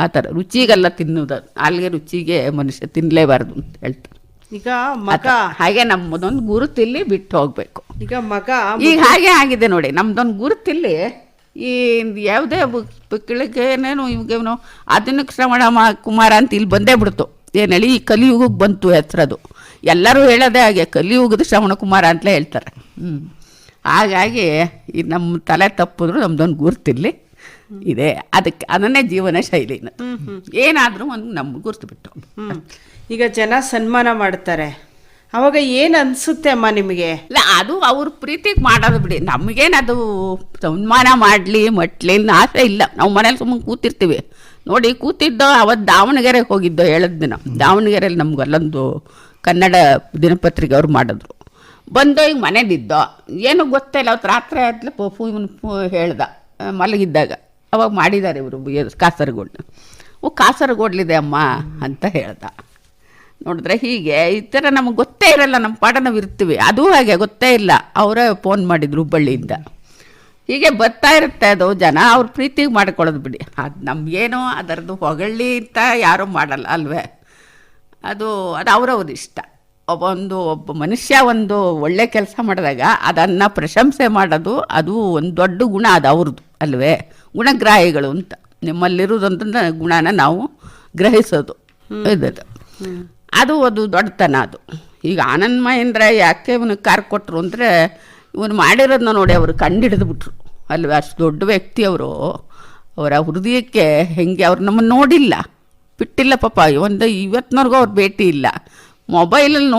ಆ ಥರ ರುಚಿಗೆಲ್ಲ ತಿನ್ನೋದು, ನಾಲಿಗೆ ರುಚಿಗೆ ಮನುಷ್ಯ ತಿನ್ನಲೇಬಾರ್ದು ಅಂತ ಹೇಳ್ತಾರೆ. ಈಗ ಮಗ ಹಾಗೆ ನಮ್ಮದೊಂದು ಗುರುತಿಲ್ಲಿ ಬಿಟ್ಟು ಹೋಗ್ಬೇಕು. ಈಗ ಮಗ ಈಗ ಹಾಗೆ ಆಗಿದೆ ನೋಡಿ, ನಮ್ದೊಂದು ಗುರುತಿಲ್ಲಿ ಈ ಯಾವುದೇ ಮಕ್ಕಳಿಗೇನೇನು ಇವಾಗೇನು ಆಧುನಿಕ ಶ್ರವಣ ಕುಮಾರ ಅಂತ ಇಲ್ಲಿ ಬಂದೇ ಬಿಡ್ತು. ಏನು ಹೇಳಿ ಈ ಕಲಿಯುಗಕ್ಕೆ ಬಂತು ಹೆಸರದು. ಎಲ್ಲರೂ ಹೇಳೋದೇ ಹಾಗೆ, ಕಲಿಯುಗದ ಶ್ರವಣ ಕುಮಾರ ಅಂತಲೇ ಹೇಳ್ತಾರೆ. ಹಾಗಾಗಿ ಈ ನಮ್ಮ ತಲೆ ತಪ್ಪಿದ್ರು ನಮ್ದೊಂದು ಗುರುತಿಲ್ಲಿ ಇದೆ, ಅದನ್ನೇ ಜೀವನ ಶೈಲಿನ. ಏನಾದರೂ ಒಂದು ನಮ್ಮ ಗುರುತು ಬಿಟ್ಟು. ಈಗ ಜನ ಸನ್ಮಾನ ಮಾಡ್ತಾರೆ, ಅವಾಗ ಏನು ಅನಿಸುತ್ತೆ ಅಮ್ಮ ನಿಮಗೆ? ಇಲ್ಲ, ಅದು ಅವ್ರ ಪ್ರೀತಿಗೆ ಮಾಡೋದು ಬಿಡಿ. ನಮಗೇನದು ಸನ್ಮಾನ ಮಾಡಲಿ ಮಟ್ಲಿ ಆಸೆ ಇಲ್ಲ. ನಾವು ಮನೇಲಿ ಸುಮ್ಮನೆ ಕೂತಿರ್ತೀವಿ. ನೋಡಿ ಕೂತಿದ್ದೋ ಅವತ್ತು ದಾವಣಗೆರೆಗೆ ಹೋಗಿದ್ದೋ ಹೇಳಿದ ದಿನ. ದಾವಣಗೆರೆಯಲ್ಲಿ ನಮ್ಗೆ ಅಲ್ಲೊಂದು ಕನ್ನಡ ದಿನಪತ್ರಿಕೆ ಅವ್ರು ಮಾಡಿದ್ರು. ಬಂದು ಈಗ ಮನೇಲಿದ್ದೋ ಏನೂ ಗೊತ್ತೇ ಇಲ್ಲ. ಅವತ್ತು ರಾತ್ರಿ ಆಯ್ತಲೆ ಹೇಳ್ದ ಮಲಗಿದ್ದಾಗ. ಅವಾಗ ಮಾಡಿದ್ದಾರೆ ಇವರು ಕಾಸರಗೋಡು. ಕಾಸರಗೋಡ್ಲಿದೆ ಅಮ್ಮ ಅಂತ ಹೇಳ್ದ. ನೋಡಿದ್ರೆ ಹೀಗೆ ಈ ಥರ ನಮಗೆ ಗೊತ್ತೇ ಇರಲ್ಲ, ನಮ್ಮ ಪಾಠ ನಾವು ಇರ್ತೀವಿ. ಅದು ಹಾಗೆ ಗೊತ್ತೇ ಇಲ್ಲ. ಅವರೇ ಫೋನ್ ಮಾಡಿದ್ರು ಹುಬ್ಬಳ್ಳಿಯಿಂದ. ಹೀಗೆ ಬರ್ತಾ ಇರುತ್ತೆ ಅದು. ಜನ ಅವ್ರ ಪ್ರೀತಿಗೆ ಮಾಡ್ಕೊಳ್ಳೋದು ಬಿಡಿ. ಅದು ನಮಗೇನೋ ಅದರದ್ದು ಹೊಗಳ್ಳಿ ಅಂತ ಯಾರೂ ಮಾಡಲ್ಲ ಅಲ್ವೇ. ಅದು ಅವ್ರವ್ರ ಇಷ್ಟ. ಒಬ್ಬ ಮನುಷ್ಯ ಒಂದು ಒಳ್ಳೆ ಕೆಲಸ ಮಾಡಿದಾಗ ಅದನ್ನು ಪ್ರಶಂಸೆ ಮಾಡೋದು ಅದು ಒಂದು ದೊಡ್ಡ ಗುಣ. ಅದು ಅವ್ರದ್ದು ಅಲ್ವೇ. ಗುಣಗ್ರಾಹಿಗಳು ಅಂತ ನಿಮ್ಮಲ್ಲಿರೋದಂತ ಗುಣನ ನಾವು ಗ್ರಹಿಸೋದು ಇದದು. ಅದು ದೊಡ್ಡತನ. ಅದು ಈಗ ಆನಂದ್ ಮಹೇಂದ್ರ ಯಾಕೆ ಇವನಿಗೆ ಕಾರ್ ಕೊಟ್ಟರು ಅಂದರೆ ಇವನು ಮಾಡಿರೋದನ್ನ ನೋಡಿ ಅವರು ಕಂಡು ಬಿಟ್ರು ಅಲ್ವೇ. ಅಷ್ಟು ದೊಡ್ಡ ವ್ಯಕ್ತಿ ಅವರು. ಅವರ ಹೃದಯಕ್ಕೆ ಹೆಂಗೆ ಅವ್ರು ನಮ್ಮನ್ನು ನೋಡಿಲ್ಲ, ಬಿಟ್ಟಿಲ್ಲ ಪಾಪ. ಇವತ್ತಿನವರೆಗೂ ಅವ್ರು ಭೇಟಿ ಇಲ್ಲ. ಮೊಬೈಲಲ್ಲಿ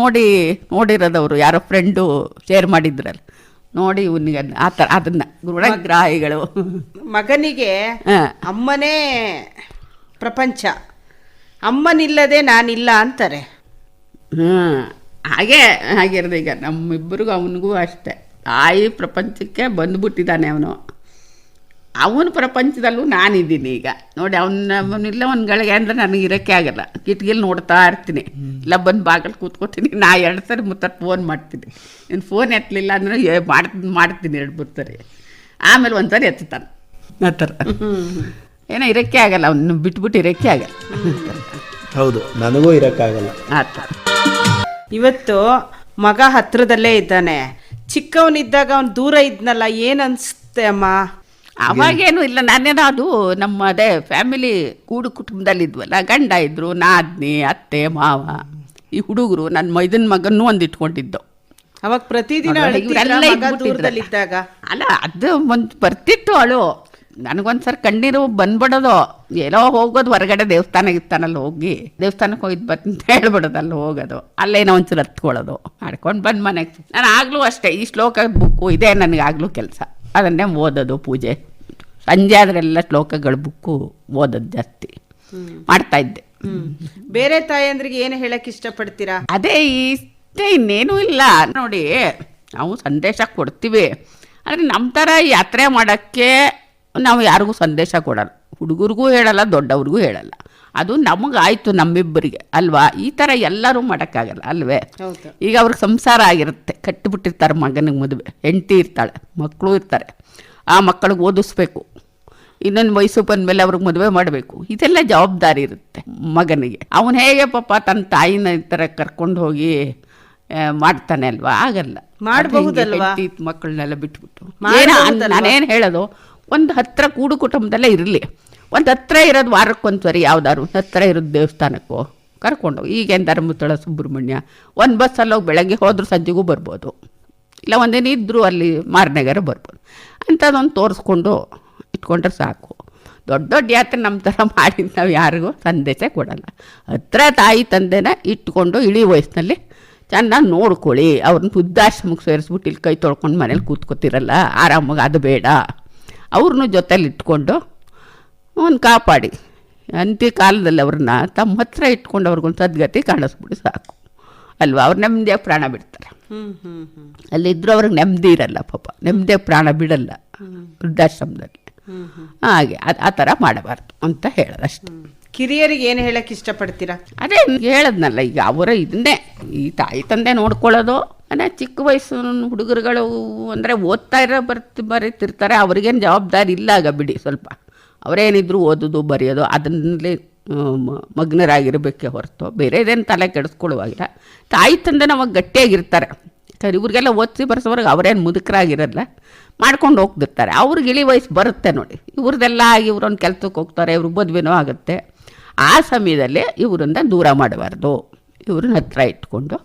ನೋಡಿರೋದವರು ಯಾರೋ ಫ್ರೆಂಡು ಶೇರ್ ಮಾಡಿದ್ರಲ್ಲ, ನೋಡಿ ಇವನಿಗೆ ಆ ಥರ ಅದನ್ನ ಗುಣಗ್ರಾಹಿಗಳು. ಮಗನಿಗೆ ಅಮ್ಮನೇ ಪ್ರಪಂಚ, ಅಮ್ಮನಿಲ್ಲದೆ ನಾನಿಲ್ಲ ಅಂತಾರೆ. ಹಾಗಿರೋದು. ಈಗ ನಮ್ಮಿಬ್ಬರಿಗೂ ಅವನಿಗೂ ಅಷ್ಟೇ. ತಾಯಿ ಪ್ರಪಂಚಕ್ಕೆ ಬಂದುಬಿಟ್ಟಿದ್ದಾನೆ ಅವನು. ಅವನ ಪ್ರಪಂಚದಲ್ಲೂ ನಾನಿದ್ದೀನಿ ಈಗ. ನೋಡಿ ಅವನಿಲ್ಲ ಒಂದ್ಗಳಿಗೆ ಅಂದರೆ ನನಗೆ ಇರೋಕ್ಕೆ ಆಗಲ್ಲ. ಕಿಟಕಿಲಿ ನೋಡ್ತಾ ಇರ್ತೀನಿ, ಇಲ್ಲ ಬಂದು ಬಾಗಿಲು ಕೂತ್ಕೊತೀನಿ. ನಾ 2 ಸರಿ ಮುತ್ತಟ್ಟು ಫೋನ್ ಮಾಡ್ತೀನಿ. ನೀನು ಫೋನ್ ಎತ್ತಲಿಲ್ಲ ಅಂದರೆ ಮಾಡ್ತೀನಿ 2-3 ಸರಿ. ಆಮೇಲೆ ಒಂದ್ಸರಿ ಎತ್ತಾನೆ ಆ ಥರ. ಏನೋ ಇರೋಕ್ಕೆ ಆಗಲ್ಲ, ಅವನು ಬಿಟ್ಬಿಟ್ಟು ಇರೋಕ್ಕೆ ಆಗಲ್ಲ. ಹೌದು, ನನಗೂ ಇರೋಕ್ಕಾಗಲ್ಲ ಆ ಥರ. ಇವತ್ತು ಮಗ ಹತ್ರದಲ್ಲೇ ಇದ್ದಾನೆ. ಚಿಕ್ಕವನಿದ್ದಾಗ ಅವನು ದೂರ ಇದ್ನಲ್ಲ, ಏನು ಅನಿಸುತ್ತೆ ಅಮ್ಮ? ಅವಾಗೇನು ಇಲ್ಲ, ನಾನೇನೋ ಅದು ನಮ್ಮ ಅದೇ ಫ್ಯಾಮಿಲಿ ಕುಟುಂಬದಲ್ಲಿದ್ವಲ್ಲ. ಗಂಡ ಇದ್ರು, ನಾದ್ನಿ, ಅತ್ತೆ, ಮಾವ, ಈ ಹುಡುಗರು, ನನ್ನ ಮೈದನ ಮಗನೂ ಒಂದು ಇಟ್ಕೊಂಡಿದ್ದು. ಅವಾಗ ಪ್ರತಿದಿನ ದೂರದಲ್ಲಿದ್ದಾಗ ಅಲ್ಲ, ಅದು ಒಂದು ಬರ್ತಿತ್ತು ಅಳು. ನನಗೊಂದ್ಸರಿ ಕಣ್ಣೀರು ಬಂದ್ಬಿಡೋದು. ಎಲ್ಲೋ ಹೋಗೋದು ಹೊರಗಡೆ ದೇವಸ್ಥಾನಕ್ಕೆ ಹೋಗಿ ದೇವಸ್ಥಾನಕ್ಕೆ ಹೋಗಿದ್ದು ಬರ್ತೀನಿ ಅಂತ ಹೇಳ್ಬಿಡೋದು. ಅಲ್ಲಿ ಹೋಗೋದು, ಅಲ್ಲೇನೋ ಒಂಚೂರು ಹತ್ಕೊಳ್ಳೋದು, ಮಾಡ್ಕೊಂಡು ಬಂದು ಮನೆಗೆ. ನಾನು ಆಗಲೂ ಅಷ್ಟೇ ಈ ಶ್ಲೋಕದ ಬುಕ್ಕು ಇದೆ ನನಗೆ ಆಗಲೂ ಕೆಲಸ. ಅದನ್ನೇ ಓದೋದು, ಪೂಜೆ ಸಂಜೆ ಆದ್ರೆಲ್ಲ ಶ್ಲೋಕಗಳ ಬುಕ್ಕು ಓದೋದು ಜಾಸ್ತಿ ಮಾಡ್ತಾಯಿದ್ದೆ. ಬೇರೆ ತಾಯಂದ್ರಿಗೆ ಏನು ಹೇಳಕ್ಕೆ ಇಷ್ಟಪಡ್ತೀರಾ? ಅದೇ ಇಷ್ಟೇ, ಇನ್ನೇನೂ ಇಲ್ಲ. ನೋಡಿ, ನಾವು ಸಂದೇಶ ಕೊಡ್ತೀವಿ, ಆದರೆ ನಮ್ಮ ಥರ ಯಾತ್ರೆ ಮಾಡೋಕ್ಕೆ ನಾವು ಯಾರಿಗೂ ಸಂದೇಶ ಕೊಡಲ್ಲ. ಹುಡುಗರಿಗೂ ಹೇಳಲ್ಲ, ದೊಡ್ಡವ್ರಿಗೂ ಹೇಳಲ್ಲ. ಅದು ನಮಗಾಯಿತು ನಮ್ಮಿಬ್ಬರಿಗೆ ಅಲ್ವಾ. ಈ ಥರ ಎಲ್ಲರೂ ಮಾಡೋಕ್ಕಾಗಲ್ಲ ಅಲ್ವೇ. ಹೌದು. ಈಗ ಅವ್ರಿಗೆ ಸಂಸಾರ ಆಗಿರುತ್ತೆ, ಕಟ್ಟಿಬಿಟ್ಟಿರ್ತಾರೆ, ಮಗನಿಗೆ ಮದುವೆ, ಹೆಂಡತಿ ಇರ್ತಾಳೆ, ಮಕ್ಕಳು ಇರ್ತಾರೆ, ಆ ಮಕ್ಕಳಿಗೆ ಓದಿಸ್ಬೇಕು, ಇನ್ನೊಂದು ವಯಸ್ಸು ಬಂದಮೇಲೆ ಅವ್ರಿಗೆ ಮದುವೆ ಮಾಡಬೇಕು, ಇದೆಲ್ಲ ಜವಾಬ್ದಾರಿ ಇರುತ್ತೆ ಮಗನಿಗೆ. ಅವನು ಹೇಗೆ ಪಾಪ ತನ್ನ ತಾಯಿನ ಈ ಥರ ಕರ್ಕೊಂಡು ಹೋಗಿ ಮಾಡ್ತಾನೆ ಅಲ್ವಾ, ಆಗಲ್ಲ. ಮಾಡಬಹುದಲ್ವಾ ಮಕ್ಕಳನ್ನೆಲ್ಲ ಬಿಟ್ಬಿಟ್ಟು ನಾನೇನು ಹೇಳೋದು, ಒಂದು ಹತ್ತಿರ ಕೂಡು ಕುಟುಂಬದಲ್ಲೇ ಇರಲಿ, ಒಂದು ಹತ್ತಿರ ಇರೋದು ವಾರಕ್ಕೊಂದ್ಸರಿ ಯಾವ್ದಾದ್ರು ಹತ್ತಿರ ಇರೋದು ದೇವಸ್ಥಾನಕ್ಕೋ ಕರ್ಕೊಂಡು, ಈಗೇನು ಧರ್ಮಸ್ಥಳ ಸುಬ್ರಹ್ಮಣ್ಯ ಒಂದು ಬಸ್ಸಲ್ಲಿ ಹೋಗಿ ಬೆಳಗ್ಗೆ ಹೋದ್ರೂ ಸಂಜೆಗೂ ಬರ್ಬೋದು, ಇಲ್ಲ ಒಂದೇನು ಇದ್ದರೂ ಅಲ್ಲಿ ಮಾರನೆಗಾರ ಬರ್ಬೋದು. ಅಂಥದ್ದೊಂದು ತೋರಿಸ್ಕೊಂಡು ಇಟ್ಕೊಂಡ್ರೆ ಸಾಕು. ದೊಡ್ಡ ದೊಡ್ಡ ಯಾತ್ರೆ ನಮ್ಮ ಥರ ಮಾಡಿದ್ದು ನಾವು ಯಾರಿಗೂ ಸಂದೇಶ ಕೊಡಲ್ಲ. ಹತ್ತಿರ ತಾಯಿ ತಂದೆನ ಇಟ್ಕೊಂಡು ಇಳಿ ವಯಸ್ಸಿನಲ್ಲಿ ಚೆನ್ನಾಗಿ ನೋಡ್ಕೊಳ್ಳಿ. ಅವ್ರನ್ನ ವೃದ್ಧಾಶ್ರಮಕ್ಕೆ ಸೇರಿಸ್ಬಿಟ್ಟು ಇಲ್ಲಿ ಕೈ ತೊಳ್ಕೊಂಡು ಮನೇಲಿ ಕೂತ್ಕೊತಿರಲ್ಲ, ಆರಾಮಾಗಿ ಅದು ಬೇಡ. ಅವ್ರನ್ನೂ ಜೊತೇಲಿ ಇಟ್ಕೊಂಡು ಒಂದು ಕಾಪಾಡಿ. ಅಂತ್ಯ ಕಾಲದಲ್ಲಿ ಅವ್ರನ್ನ ತಮ್ಮ ಹತ್ರ ಇಟ್ಕೊಂಡು ಅವ್ರಿಗೊಂದು ಸದ್ಗತಿ ಕಾಣಿಸ್ಬಿಡಿ ಸಾಕು ಅಲ್ವಾ. ಅವ್ರು ನೆಮ್ಮದಿಯಾಗಿ ಪ್ರಾಣ ಬಿಡ್ತಾರೆ. ಅಲ್ಲಿದ್ದರೂ ಅವ್ರಿಗೆ ನೆಮ್ಮದಿ ಇರಲ್ಲ ಪಾಪ, ನೆಮ್ಮದಿಯಾಗಿ ಪ್ರಾಣ ಬಿಡಲ್ಲ ವೃದ್ಧಾಶ್ರಮದಲ್ಲಿ. ಹಾಗೆ ಆ ಥರ ಮಾಡಬಾರ್ದು ಅಂತ ಹೇಳೋದಷ್ಟೆ. ಕಿರಿಯರಿಗೆ ಏನು ಹೇಳಕ್ಕೆ ಇಷ್ಟಪಡ್ತೀರಾ? ಅದೇ ಹೇಳದ್ನಲ್ಲ, ಈಗ ಅವರ ಇದನ್ನೇ ಈ ತಾಯಿ ತಂದೆ ನೋಡ್ಕೊಳ್ಳೋದು. ಅಂದರೆ ಚಿಕ್ಕ ವಯಸ್ಸು ಹುಡುಗರುಗಳು ಅಂದರೆ ಓದ್ತಾ ಬರೀತಿರ್ತಾರೆ, ಅವ್ರಿಗೇನು ಜವಾಬ್ದಾರಿ ಇಲ್ಲ ಆಗ ಬಿಡಿ. ಸ್ವಲ್ಪ ಅವರೇನಿದ್ರು ಓದೋದು ಬರೆಯೋದು ಅದನ್ನಲ್ಲಿ ಮಗ್ನರಾಗಿರಬೇಕೇ ಹೊರತು ಬೇರೆದೇನು ತಲೆ ಕೆಡಿಸ್ಕೊಳ್ಳುವಾಗಿಲ್ಲ. ತಾಯಿ ತಂದೆ ಅವಾಗ ಗಟ್ಟಿಯಾಗಿರ್ತಾರೆ. ಯಾಕಂದ್ರೆ ಇವ್ರಿಗೆಲ್ಲ ಓದಿಸಿ ಬರ್ಸೋವ್ರಿಗೆ ಅವರೇನು ಮುದುಕರಾಗಿರಲ್ಲ, ಮಾಡ್ಕೊಂಡು ಹೋಗ್ತಿರ್ತಾರೆ. ಅವ್ರಿಗೆ ಇಳಿ ವಯಸ್ಸು ಬರುತ್ತೆ ನೋಡಿ, ಇವ್ರದ್ದೆಲ್ಲ ಆಗಿ ಇವ್ರೊಂದು ಕೆಲಸಕ್ಕೆ ಹೋಗ್ತಾರೆ, ಇವ್ರಿಗೆ ಮದುವೆನೂ ಆಗುತ್ತೆ. ಆ ಸಮಯದಲ್ಲಿ ಇವರಿಂದ ದೂರ ಮಾಡಬಾರ್ದು, ಇವ್ರನ್ನ ಹತ್ರ ಇಟ್ಕೊಂಡು